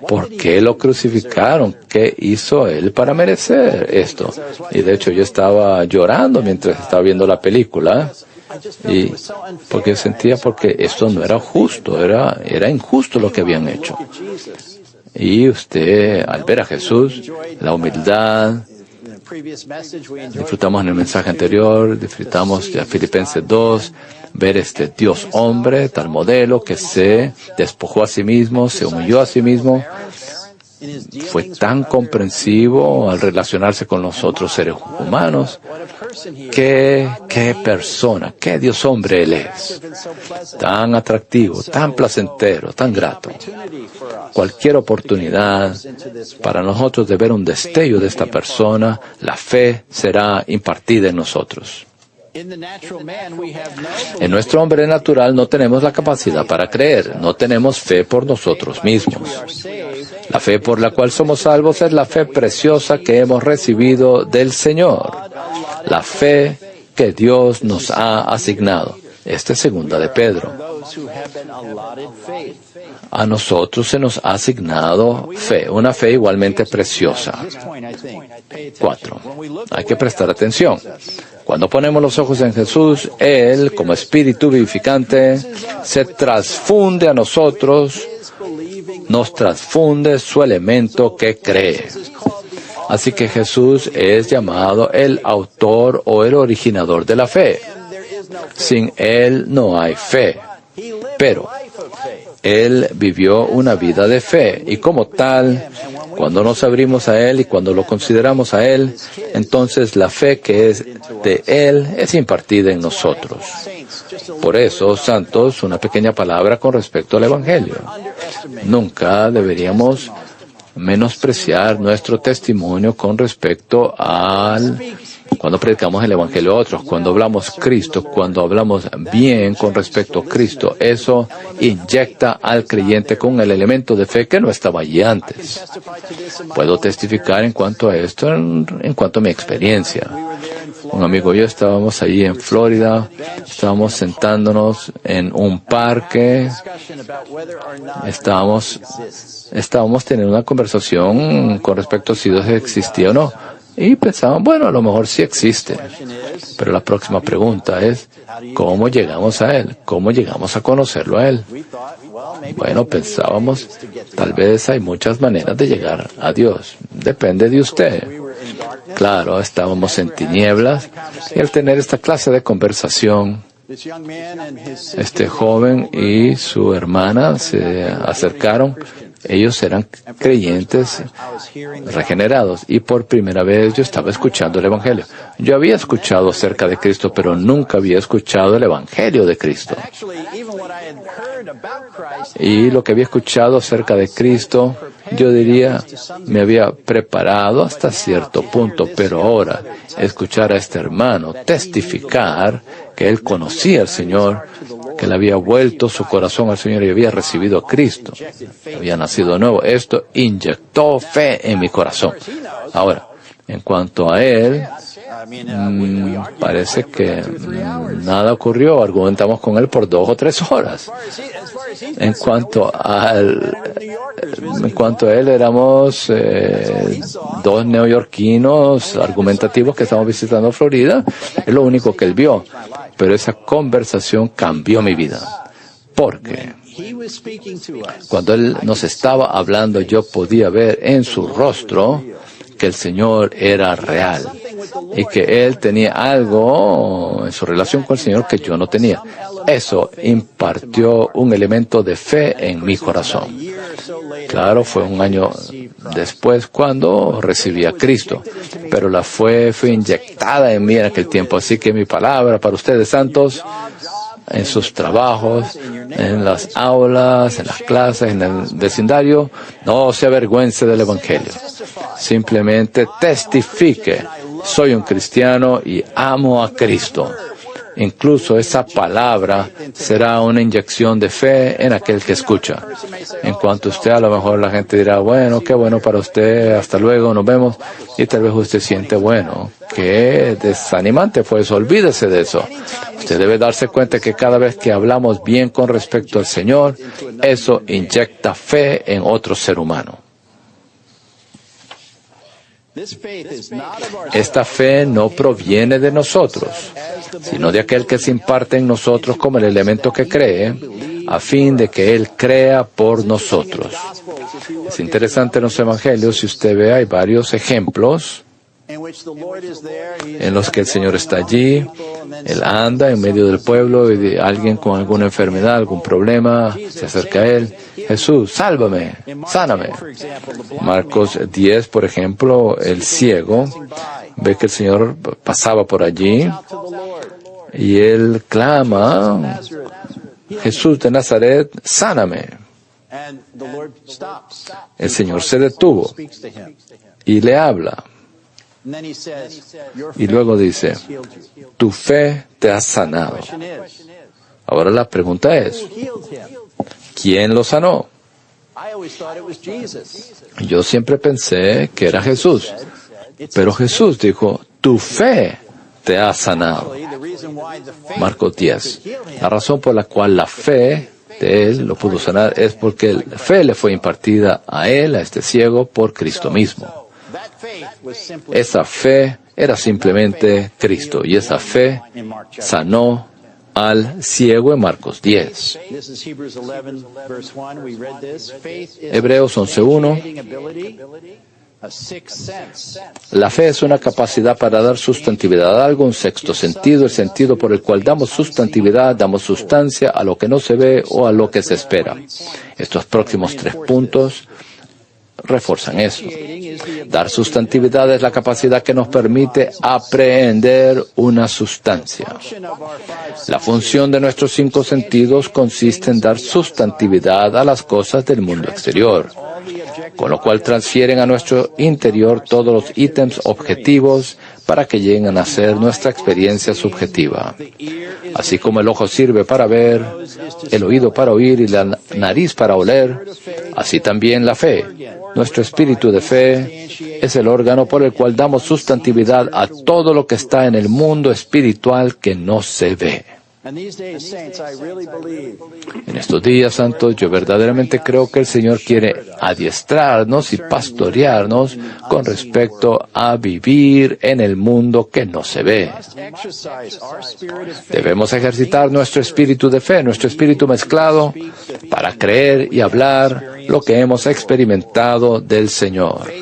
¿por qué lo crucificaron? ¿Qué hizo Él para merecer esto? Y de hecho yo estaba llorando mientras estaba viendo la película. Y porque sentía porque esto no era justo, era injusto lo que habían hecho. Y usted, al ver a Jesús, la humildad, disfrutamos en el mensaje anterior, disfrutamos de Filipenses 2, ver este Dios hombre, tal modelo que se despojó a sí mismo, se humilló a sí mismo fue tan comprensivo al relacionarse con los otros seres humanos. Qué persona, qué Dios hombre Él es. Tan atractivo, tan placentero, tan grato. Cualquier oportunidad para nosotros de ver un destello de esta persona, la fe será impartida en nosotros. En nuestro hombre natural no tenemos la capacidad para creer, no tenemos fe por nosotros mismos. La fe por la cual somos salvos es la fe preciosa que hemos recibido del Señor, la fe que Dios nos ha asignado. Esta es segunda de Pedro. A nosotros se nos ha asignado fe, una fe igualmente preciosa. 4. Hay que prestar atención. Cuando ponemos los ojos en Jesús, Él, como Espíritu vivificante, se transfunde a nosotros, nos transfunde su elemento que cree. Así que Jesús es llamado el autor o el originador de la fe. Sin Él no hay fe, pero Él vivió una vida de fe y como tal, cuando nos abrimos a Él y cuando lo consideramos a Él, entonces la fe que es de Él es impartida en nosotros. Por eso, santos, una pequeña palabra con respecto al Evangelio. Nunca deberíamos menospreciar nuestro testimonio con respecto al cuando predicamos el Evangelio a otros, cuando hablamos Cristo, cuando hablamos bien con respecto a Cristo, eso inyecta al creyente con el elemento de fe que no estaba allí antes. Puedo testificar en cuanto a esto, en cuanto a mi experiencia. Un amigo y yo estábamos allí en Florida, estábamos sentándonos en un parque, estábamos teniendo una conversación con respecto a si Dios existía o no. Y pensaban, bueno, a lo mejor sí existe. Pero la próxima pregunta es, ¿cómo llegamos a Él? ¿Cómo llegamos a conocerlo a Él? Bueno, pensábamos, tal vez hay muchas maneras de llegar a Dios. Depende de usted. Claro, estábamos en tinieblas y al tener esta clase de conversación, este joven y su hermana se acercaron. Ellos eran creyentes regenerados y por primera vez yo estaba escuchando el Evangelio. Yo había escuchado acerca de Cristo, pero nunca había escuchado el Evangelio de Cristo. Y lo que había escuchado acerca de Cristo, yo diría, me había preparado hasta cierto punto, pero ahora escuchar a este hermano testificar que él conocía al Señor, que él había vuelto su corazón al Señor y había recibido a Cristo, había nacido de nuevo. Esto inyectó fe en mi corazón. Ahora, en cuanto a él, parece que nada ocurrió. Argumentamos con él por 2 o 3 horas. En cuanto a él, éramos 2 neoyorquinos argumentativos que estamos visitando Florida. Es lo único que él vio. Pero esa conversación cambió mi vida. Porque cuando él nos estaba hablando, yo podía ver en su rostro que el Señor era real y que Él tenía algo en su relación con el Señor que yo no tenía. Eso impartió un elemento de fe en mi corazón. Claro, fue un año después cuando recibí a Cristo, pero la fe fue inyectada en mí en aquel tiempo. Así que mi palabra para ustedes, santos, en sus trabajos, en las aulas, en las clases, en el vecindario, no se avergüence del Evangelio. Simplemente testifique, soy un cristiano y amo a Cristo. Incluso esa palabra será una inyección de fe en aquel que escucha. En cuanto a usted, a lo mejor la gente dirá, bueno, qué bueno para usted, hasta luego, nos vemos. Y tal vez usted siente, bueno, qué desanimante fue eso, olvídese de eso. Usted debe darse cuenta que cada vez que hablamos bien con respecto al Señor, eso inyecta fe en otro ser humano. Esta fe no proviene de nosotros, sino de aquel que se imparte en nosotros como el elemento que cree, a fin de que Él crea por nosotros. Es interesante en los evangelios, si usted ve, hay varios ejemplos en los que el Señor está allí. Él anda en medio del pueblo y de alguien con alguna enfermedad, algún problema, se acerca a Él. Jesús, sálvame, sáname. Marcos 10, por ejemplo, el ciego ve que el Señor pasaba por allí y Él clama, Jesús de Nazaret, sáname. El Señor se detuvo y le habla. Y luego dice, tu fe te ha sanado. Ahora la pregunta es, ¿quién lo sanó? Yo siempre pensé que era Jesús, pero Jesús dijo, tu fe te ha sanado. Marcos 10. La razón por la cual la fe de él lo pudo sanar es porque la fe le fue impartida a él, a este ciego, por Cristo mismo. Esa fe era simplemente Cristo, y esa fe sanó al ciego en Marcos 10. Hebreos 11:1. La fe es una capacidad para dar sustantividad a algo, un sexto sentido, el sentido por el cual damos sustantividad, damos sustancia a lo que no se ve o a lo que se espera. Estos próximos 3 puntos refuerzan eso. Dar sustantividad es la capacidad que nos permite aprehender una sustancia. La función de nuestros 5 sentidos consiste en dar sustantividad a las cosas del mundo exterior, con lo cual transfieren a nuestro interior todos los ítems objetivos para que lleguen a ser nuestra experiencia subjetiva. Así como el ojo sirve para ver, el oído para oír y la nariz para oler, así también la fe. Nuestro espíritu de fe es el órgano por el cual damos sustantividad a todo lo que está en el mundo espiritual que no se ve. En estos días santos, yo verdaderamente creo que el Señor quiere adiestrarnos y pastorearnos con respecto a vivir en el mundo que no se ve. Debemos ejercitar nuestro espíritu de fe, nuestro espíritu mezclado, para creer y hablar lo que hemos experimentado del Señor.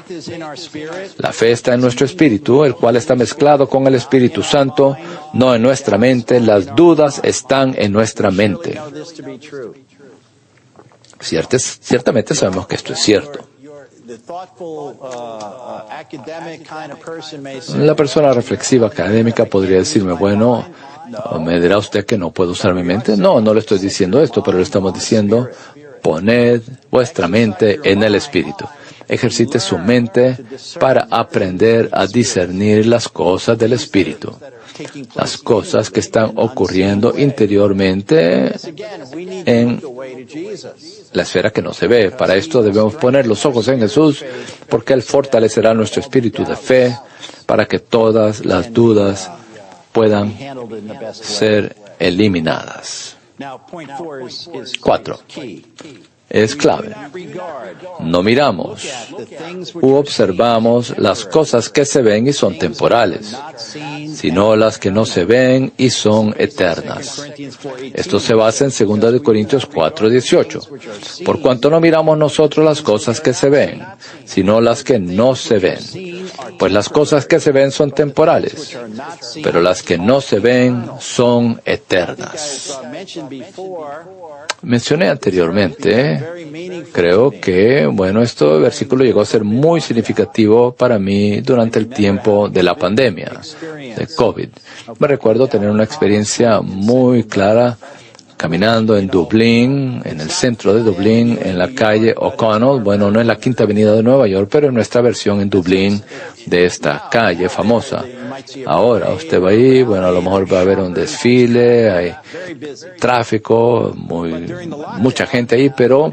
La fe está en nuestro espíritu, el cual está mezclado con el Espíritu Santo, no en nuestra mente. Las dudas están en nuestra mente. Ciertamente sabemos que esto es cierto. La persona reflexiva académica podría decirme, bueno, ¿me dirá usted que no puedo usar mi mente? No, no le estoy diciendo esto, pero le estamos diciendo, poned vuestra mente en el Espíritu. Ejercite su mente para aprender a discernir las cosas del Espíritu, las cosas que están ocurriendo interiormente en la esfera que no se ve. Para esto debemos poner los ojos en Jesús, porque Él fortalecerá nuestro espíritu de fe para que todas las dudas puedan ser eliminadas. 4. Es clave. No miramos u observamos las cosas que se ven y son temporales, sino las que no se ven y son eternas. Esto se basa en 2 Corintios 4:18. Por cuanto no miramos nosotros las cosas que se ven, sino las que no se ven. Pues las cosas que se ven son temporales, pero las que no se ven son eternas. Mencioné anteriormente, creo que, este versículo llegó a ser muy significativo para mí durante el tiempo de la pandemia, de COVID. Me recuerdo tener una experiencia muy clara caminando en Dublín, en el centro de Dublín, en la calle O'Connell, no en la Quinta Avenida de Nueva York, pero en nuestra versión en Dublín de esta calle famosa. Ahora usted va ahí, a lo mejor va a haber un desfile, hay tráfico, mucha gente ahí, pero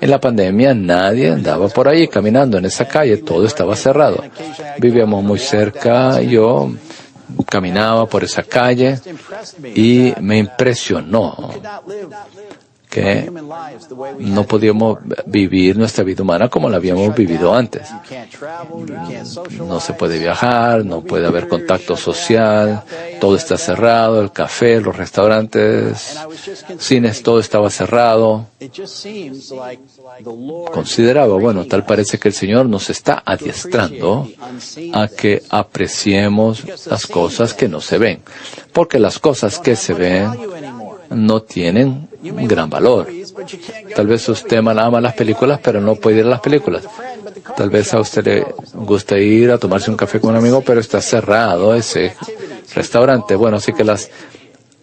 en la pandemia nadie andaba por ahí caminando en esa calle, todo estaba cerrado. Vivíamos muy cerca, yo caminaba por esa calle y me impresionó que no podíamos vivir nuestra vida humana como la habíamos vivido antes. No se puede viajar, no puede haber contacto social, todo está cerrado, el café, los restaurantes, cines, todo estaba cerrado. Consideraba, bueno, tal parece que el Señor nos está adiestrando a que apreciemos las cosas que no se ven, porque las cosas que se ven no tienen un gran valor. Tal vez usted ama las películas, pero no puede ir a las películas. Tal vez a usted le gusta ir a tomarse un café con un amigo, pero está cerrado ese restaurante. Bueno, así que las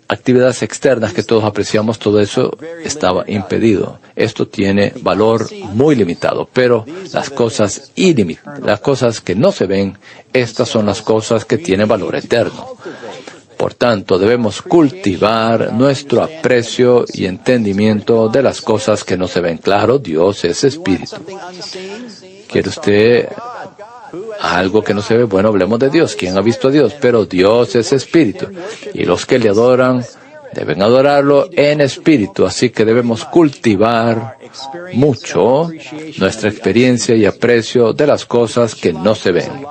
actividades externas que todos apreciamos, todo eso estaba impedido. Esto tiene valor muy limitado, pero las cosas las cosas que no se ven, estas son las cosas que tienen valor eterno. Por tanto, debemos cultivar nuestro aprecio y entendimiento de las cosas que no se ven. Claro, Dios es espíritu. ¿Quiere usted algo que no se ve? Bueno, hablemos de Dios. ¿Quién ha visto a Dios? Pero Dios es espíritu. Y los que le adoran deben adorarlo en espíritu. Así que debemos cultivar mucho nuestra experiencia y aprecio de las cosas que no se ven.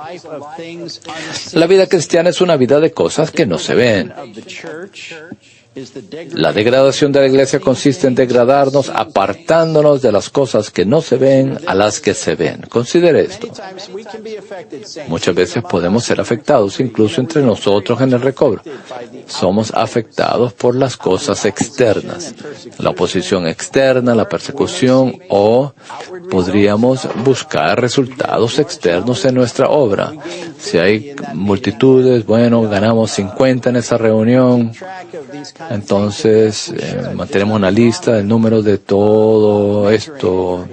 La vida cristiana es una vida de cosas que no se ven. La degradación de la iglesia consiste en degradarnos, apartándonos de las cosas que no se ven a las que se ven. Considere esto. Muchas veces podemos ser afectados, incluso entre nosotros en el recobro. Somos afectados por las cosas externas, la oposición externa, la persecución, o podríamos buscar resultados externos en nuestra obra. Si hay multitudes, bueno, ganamos 50 en esa reunión. Entonces, mantenemos una lista del número de todo esto,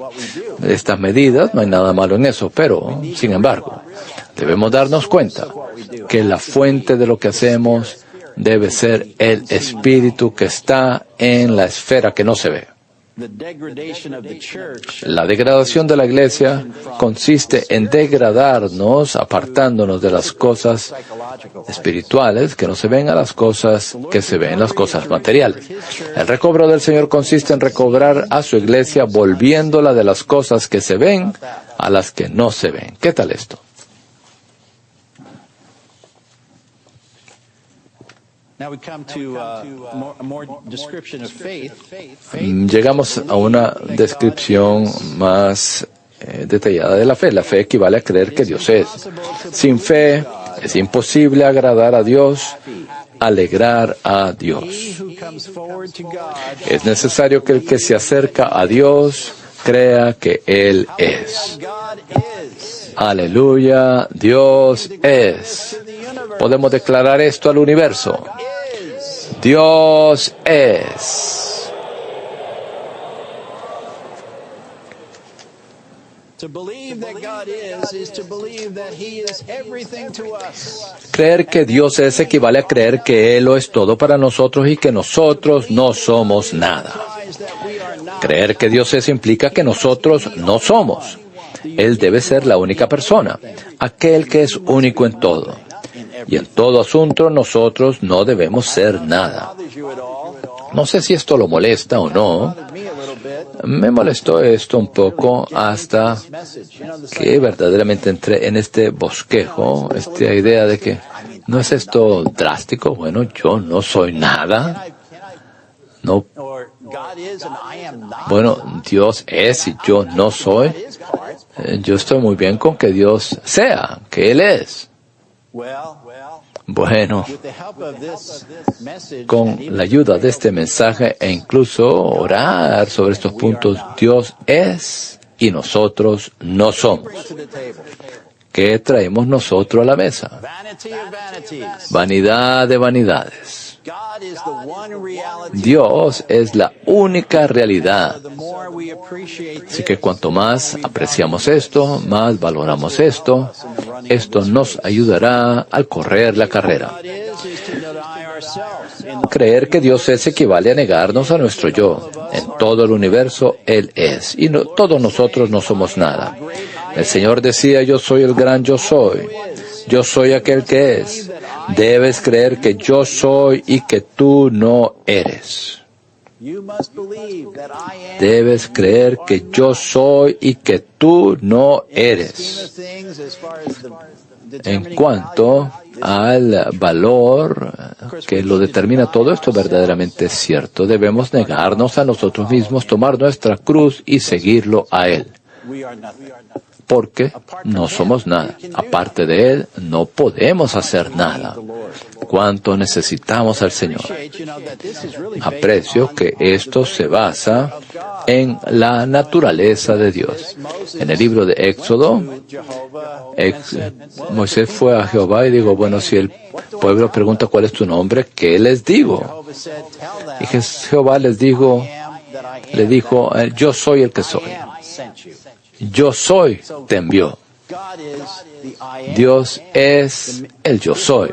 de estas medidas. No hay nada malo en eso, pero, sin embargo, debemos darnos cuenta que la fuente de lo que hacemos debe ser el espíritu que está en la esfera que no se ve. La degradación de la iglesia consiste en degradarnos, apartándonos de las cosas espirituales que no se ven a las cosas que se ven, las cosas materiales. El recobro del Señor consiste en recobrar a su iglesia, volviéndola de las cosas que se ven a las que no se ven. ¿Qué tal esto? Llegamos a una descripción más detallada de la fe. La fe equivale a creer que Dios es. Sin fe es imposible agradar a Dios, alegrar a Dios. Es necesario que el que se acerca a Dios crea que Él es. Aleluya, Dios es. Podemos declarar esto al universo. Dios es. Creer que Dios es equivale a creer que Él lo es todo para nosotros y que nosotros no somos nada. Creer que Dios es implica que nosotros no somos. Él debe ser la única persona, aquel que es único en todo. Y en todo asunto nosotros no debemos ser nada. No sé si esto lo molesta o no. Me molestó esto un poco hasta que verdaderamente entré en este bosquejo, esta idea de que ¿no es esto drástico? Bueno, yo no soy nada. No. Bueno, Dios es y yo no soy. Yo estoy muy bien con que Dios sea, que Él es. Bueno, con la ayuda de este mensaje e incluso orar sobre estos puntos, Dios es y nosotros no somos. ¿Qué traemos nosotros a la mesa? Vanidad de vanidades. Dios es la única realidad. Así que cuanto más apreciamos esto, más valoramos esto, esto nos ayudará al correr la carrera. Creer que Dios es equivale a negarnos a nuestro yo. En todo el universo, Él es. Y todos nosotros no somos nada. El Señor decía, yo soy el gran yo soy. Yo soy aquel que es. Debes creer que yo soy y que tú no eres. Debes creer que yo soy y que tú no eres. En cuanto al valor que lo determina todo esto, verdaderamente es cierto. Debemos negarnos a nosotros mismos, tomar nuestra cruz y seguirlo a Él. Porque no somos nada. Aparte de Él, no podemos hacer nada. ¿Cuánto necesitamos al Señor? Aprecio que esto se basa en la naturaleza de Dios. En el libro de Éxodo, Moisés fue a Jehová y dijo, bueno, si el pueblo pregunta cuál es tu nombre, ¿qué les digo? Y Jehová le dijo, yo soy el que soy. Yo soy, te envió. Dios es el yo soy.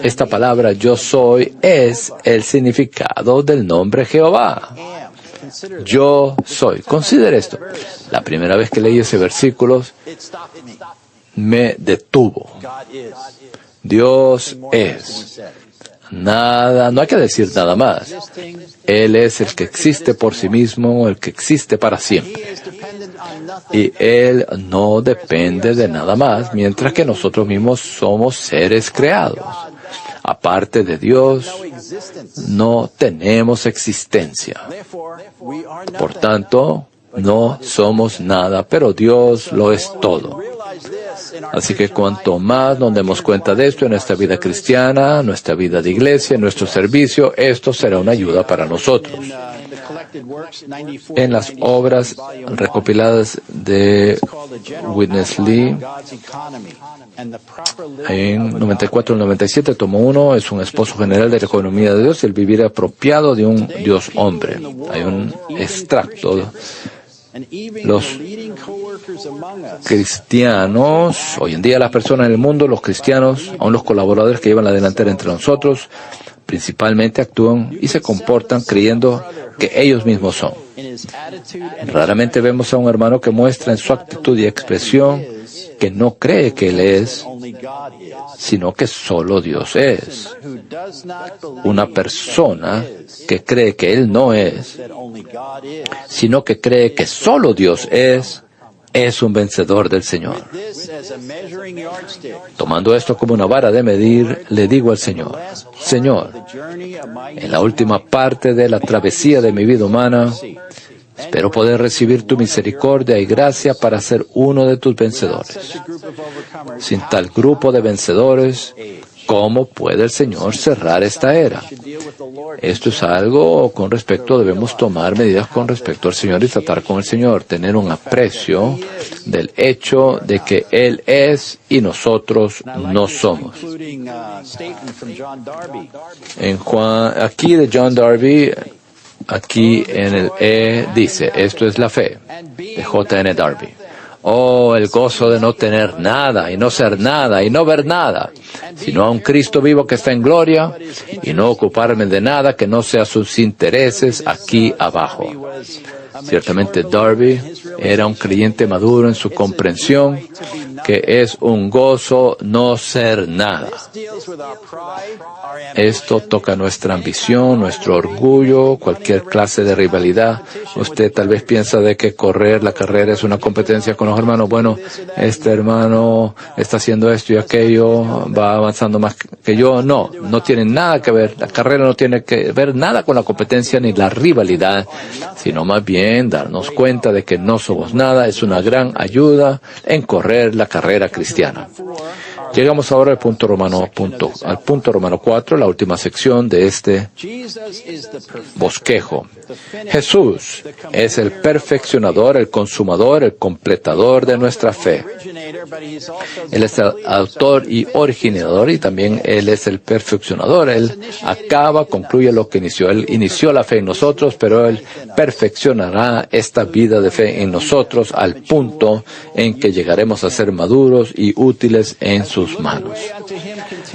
Esta palabra yo soy es el significado del nombre Jehová. Yo soy. Considera esto. La primera vez que leí ese versículo me detuvo. Dios es. Nada, no hay que decir nada más. Él es el que existe por sí mismo, el que existe para siempre. Y Él no depende de nada más, mientras que nosotros mismos somos seres creados. Aparte de Dios, no tenemos existencia. Por tanto, no somos nada, pero Dios lo es todo. Así que cuanto más nos demos cuenta de esto en nuestra vida cristiana, nuestra vida de iglesia, en nuestro servicio, esto será una ayuda para nosotros. En las obras recopiladas de Witness Lee, en 94 al 97, tomo 1, es un esposo general de la economía de Dios y el vivir apropiado de un Dios hombre. Hay un extracto. Los cristianos, hoy en día las personas en el mundo, los cristianos, aun los colaboradores que llevan la delantera entre nosotros, principalmente actúan y se comportan creyendo que ellos mismos son. Raramente vemos a un hermano que muestra en su actitud y expresión que no cree que Él es, sino que solo Dios es. Una persona que cree que Él no es, sino que cree que solo Dios es un vencedor del Señor. Tomando esto como una vara de medir, le digo al Señor, Señor, en la última parte de la travesía de mi vida humana, espero poder recibir tu misericordia y gracia para ser uno de tus vencedores. Sin tal grupo de vencedores, ¿cómo puede el Señor cerrar esta era? Esto es algo con respecto, debemos tomar medidas con respecto al Señor y tratar con el Señor, tener un aprecio del hecho de que Él es y nosotros no somos. En aquí de John Darby, aquí en el E dice, esto es la fe, de J.N. Darby. Oh, el gozo de no tener nada, y no ser nada, y no ver nada, sino a un Cristo vivo que está en gloria, y no ocuparme de nada que no sea sus intereses aquí abajo. Ciertamente Darby era un creyente maduro en su comprensión que es un gozo no ser nada. Esto toca nuestra ambición, nuestro orgullo, cualquier clase de rivalidad. Usted tal vez piensa de que correr la carrera es una competencia con los hermanos. Bueno, este hermano está haciendo esto y aquello, va avanzando más que yo. No, no tiene nada que ver. La carrera no tiene que ver nada con la competencia ni la rivalidad, sino más bien darnos cuenta de que no somos nada. Es una gran ayuda en correr la carrera cristiana. Llegamos ahora al punto romano 4, la última sección de este bosquejo. Jesús es el perfeccionador, el consumador, el completador de nuestra fe. Él es el autor y originador y también Él es el perfeccionador. Él concluye lo que inició. Él inició la fe en nosotros, pero Él perfeccionará esta vida de fe en nosotros al punto en que llegaremos a ser maduros y útiles en sus manos.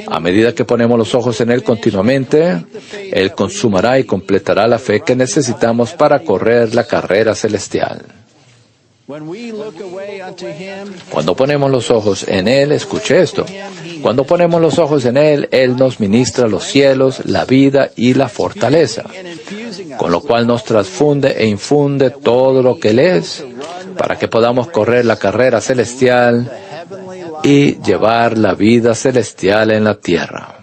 A medida que ponemos los ojos en Él continuamente, Él consumará y completará la fe que necesitamos para correr la carrera celestial. Cuando ponemos los ojos en Él, escuche esto. Cuando ponemos los ojos en Él, Él nos ministra los cielos, la vida y la fortaleza. con lo cual nos transfunde e infunde todo lo que Él es, para que podamos correr la carrera celestial y llevar la vida celestial en la tierra.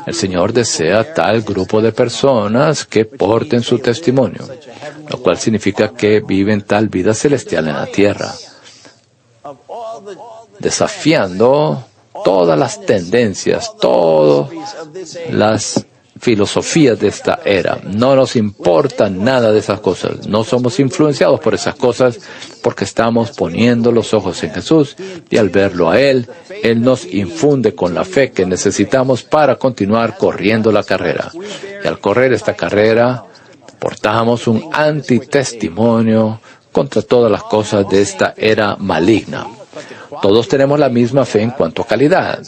El Señor desea tal grupo de personas que porten su testimonio, lo cual significa que viven tal vida celestial en la tierra, desafiando todas las tendencias, todas las filosofías de esta era. No nos importa nada de esas cosas. No somos influenciados por esas cosas porque estamos poniendo los ojos en Jesús, y al verlo a Él, Él nos infunde con la fe que necesitamos para continuar corriendo la carrera. Y al correr esta carrera, portamos un antitestimonio contra todas las cosas de esta era maligna. Todos tenemos la misma fe en cuanto a calidad,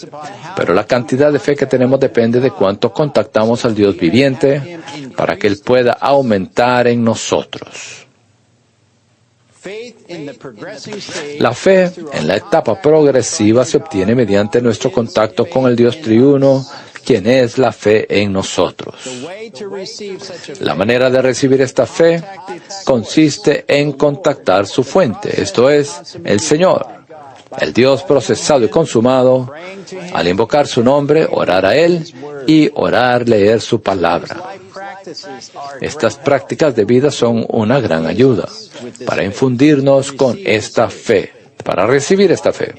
pero la cantidad de fe que tenemos depende de cuánto contactamos al Dios viviente para que Él pueda aumentar en nosotros. La fe en la etapa progresiva se obtiene mediante nuestro contacto con el Dios triuno, quien es la fe en nosotros. La manera de recibir esta fe consiste en contactar su fuente, esto es, el Señor, el Dios procesado y consumado, al invocar su nombre, orar a Él y leer su palabra. Estas prácticas de vida son una gran ayuda para infundirnos con esta fe, para recibir esta fe.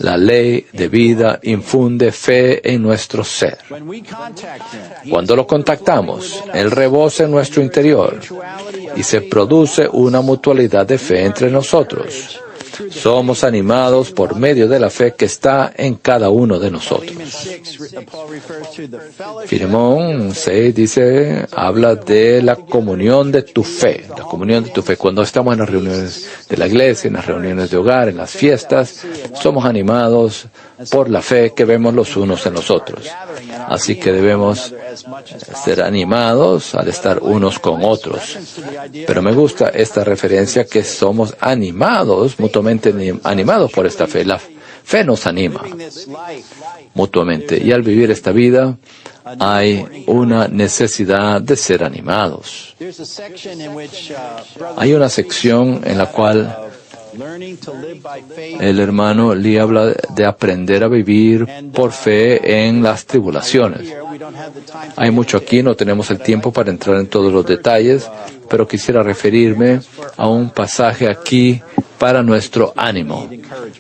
La ley de vida infunde fe en nuestro ser. Cuando lo contactamos, Él rebosa en nuestro interior y se produce una mutualidad de fe entre nosotros. Somos animados por medio de la fe que está en cada uno de nosotros. Filemón 6 habla de la comunión de tu fe. La comunión de tu fe. Cuando estamos en las reuniones de la iglesia, en las reuniones de hogar, en las fiestas, somos animados por la fe que vemos los unos en los otros. Así que debemos ser animados al estar unos con otros. Pero me gusta esta referencia que somos animados, mutuamente animados por esta fe. La fe nos anima mutuamente. Y al vivir esta vida, hay una necesidad de ser animados. Hay una sección en la cual el hermano Lee habla de aprender a vivir por fe en las tribulaciones. Hay mucho aquí, no tenemos el tiempo para entrar en todos los detalles, pero quisiera referirme a un pasaje aquí para nuestro ánimo,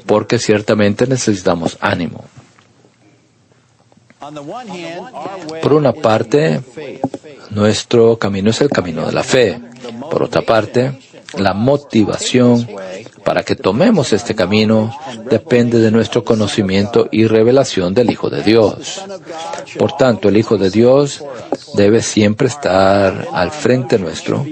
porque ciertamente necesitamos ánimo. Por una parte, nuestro camino es el camino de la fe. Por otra parte, la motivación para que tomemos este camino depende de nuestro conocimiento y revelación del Hijo de Dios. Por tanto, el Hijo de Dios debe siempre estar al frente nuestro.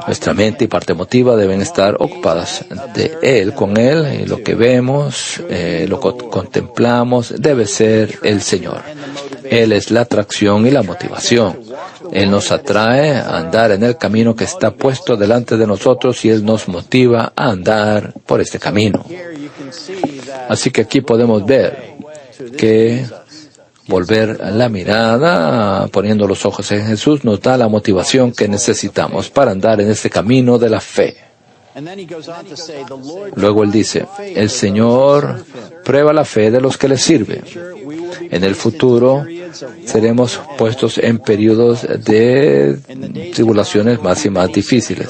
Nuestra mente y parte emotiva deben estar ocupadas de Él, con Él, y lo que vemos, lo que contemplamos, debe ser el Señor. Él es la atracción y la motivación. Él nos atrae a andar en el camino que está puesto delante de nosotros y Él nos motiva a andar por este camino. Así que aquí podemos ver que volver la mirada, poniendo los ojos en Jesús, nos da la motivación que necesitamos para andar en este camino de la fe. Luego Él dice, el Señor prueba la fe de los que le sirven. En el futuro seremos puestos en periodos de tribulaciones más y más difíciles.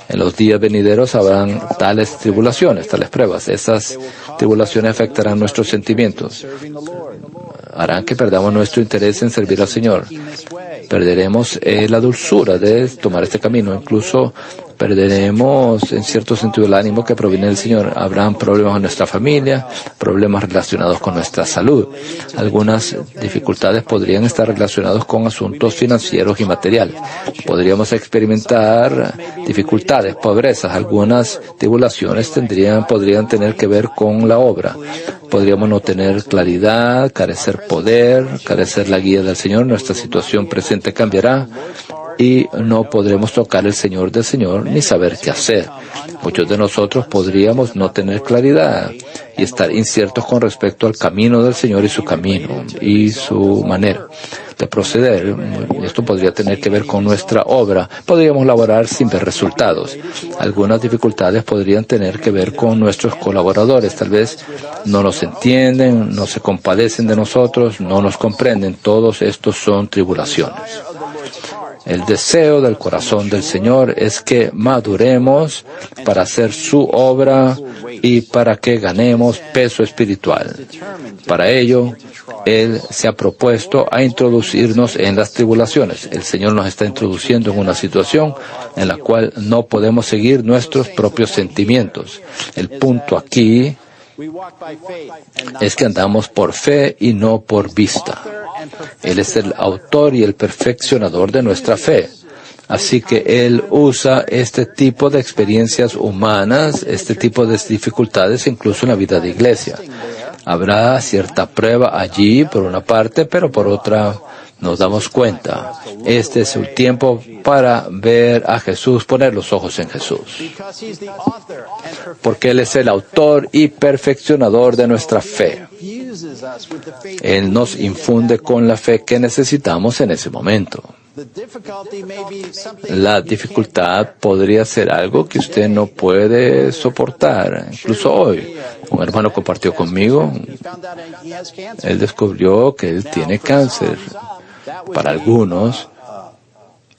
En los días venideros habrán tales tribulaciones, tales pruebas. Esas tribulaciones afectarán nuestros sentimientos. Harán que perdamos nuestro interés en servir al Señor. Perderemos la dulzura de tomar este camino. Incluso perderemos en cierto sentido el ánimo que proviene del Señor. Habrán problemas en nuestra familia, problemas relacionados con nuestra salud. Algunas dificultades podrían estar relacionadas con asuntos financieros y materiales. Podríamos experimentar dificultades, pobrezas. Algunas tribulaciones podrían tener que ver con la obra. Podríamos no tener claridad, carecer poder, carecer la guía del Señor. Nuestra situación presente cambiará y no podremos tocar el Señor del Señor ni saber qué hacer. Muchos de nosotros podríamos no tener claridad y estar inciertos con respecto al camino del Señor y su camino y su manera. de proceder. Esto podría tener que ver con nuestra obra. Podríamos laborar sin ver resultados. Algunas dificultades podrían tener que ver con nuestros colaboradores. Tal vez no nos entienden, no se compadecen de nosotros, no nos comprenden. Todos estos son tribulaciones. El deseo del corazón del Señor es que maduremos para hacer su obra y para que ganemos peso espiritual. Para ello, Él se ha propuesto a introducirnos en las tribulaciones. El Señor nos está introduciendo en una situación en la cual no podemos seguir nuestros propios sentimientos. El punto aquí es que andamos por fe y no por vista. Él es el autor y el perfeccionador de nuestra fe. Así que Él usa este tipo de experiencias humanas, este tipo de dificultades, incluso en la vida de iglesia. Habrá cierta prueba allí, por una parte, pero por otra nos damos cuenta. Este es el tiempo para ver a Jesús, poner los ojos en Jesús. Porque Él es el autor y perfeccionador de nuestra fe. Él nos infunde con la fe que necesitamos en ese momento. La dificultad podría ser algo que usted no puede soportar. Incluso hoy, un hermano compartió conmigo, él descubrió que él tiene cáncer. Para algunos,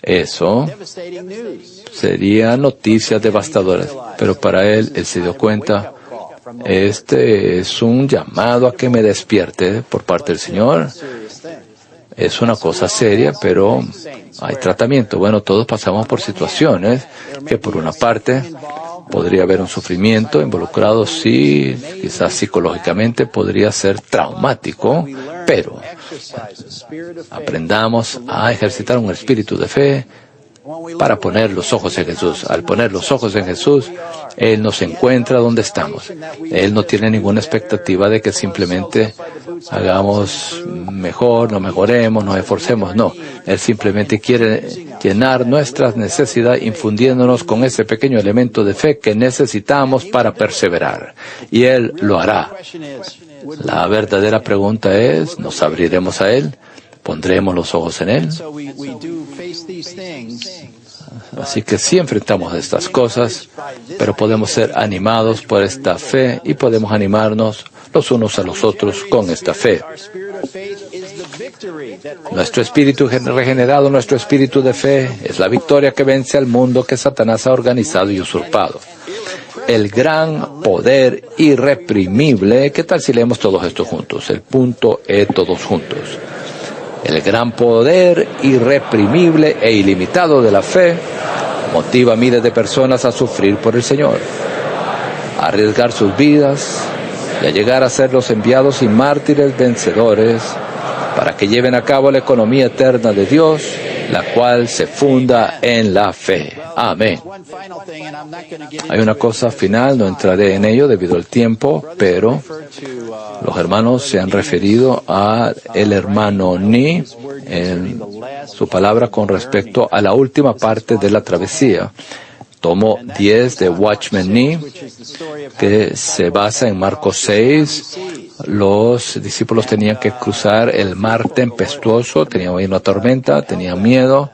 eso sería noticias devastadoras, pero para él se dio cuenta, este es un llamado a que me despierte por parte del Señor. Es una cosa seria, pero hay tratamiento. Bueno, todos pasamos por situaciones que por una parte podría haber un sufrimiento involucrado, sí, quizás psicológicamente podría ser traumático, pero aprendamos a ejercitar un espíritu de fe para poner los ojos en Jesús. Al poner los ojos en Jesús, Él nos encuentra donde estamos. Él no tiene ninguna expectativa de que simplemente hagamos mejor, no mejoremos, nos esforcemos. No, Él simplemente quiere llenar nuestras necesidades infundiéndonos con ese pequeño elemento de fe que necesitamos para perseverar. Y Él lo hará. La verdadera pregunta es, ¿nos abriremos a Él? ¿Pondremos los ojos en Él? Así que sí enfrentamos estas cosas, pero podemos ser animados por esta fe y podemos animarnos los unos a los otros con esta fe. Nuestro espíritu regenerado, nuestro espíritu de fe, es la victoria que vence al mundo que Satanás ha organizado y usurpado. El gran poder irreprimible. ¿Qué tal si leemos todos estos juntos? El punto es todos juntos. El gran poder irreprimible e ilimitado de la fe motiva a miles de personas a sufrir por el Señor, a arriesgar sus vidas y a llegar a ser los enviados y mártires vencedores para que lleven a cabo la economía eterna de Dios, la cual se funda en la fe. Amén. Hay una cosa final, no entraré en ello debido al tiempo, pero los hermanos se han referido a el hermano Ni en su palabra con respecto a la última parte de la travesía. Tomo 10 de Watchman Nee, que se basa en Marcos 6. Los discípulos tenían que cruzar el mar tempestuoso, tenían una tormenta, tenían miedo.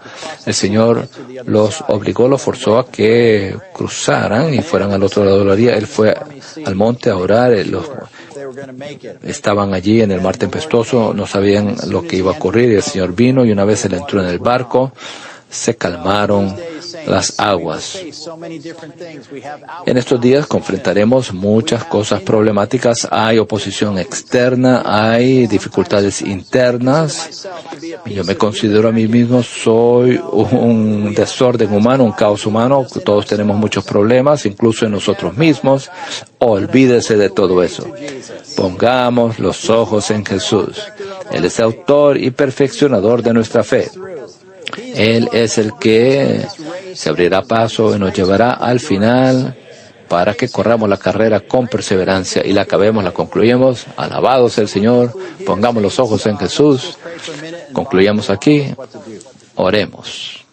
El Señor los obligó, los forzó a que cruzaran y fueran al otro lado de la orilla. Él fue al monte a orar. Estaban allí en el mar tempestuoso, no sabían lo que iba a ocurrir, y el Señor vino y una vez Él entró en el barco, se calmaron las aguas. En estos días confrontaremos muchas cosas problemáticas. Hay oposición externa, hay dificultades internas. Yo me considero a mí mismo, soy un desorden humano, un caos humano. Todos tenemos muchos problemas, incluso en nosotros mismos. Olvídese de todo eso. Pongamos los ojos en Jesús. Él es autor y perfeccionador de nuestra fe. Él es el que se abrirá paso y nos llevará al final para que corramos la carrera con perseverancia y la acabemos, la concluyamos. Alabado sea el Señor. Pongamos los ojos en Jesús. Concluyamos aquí. Oremos.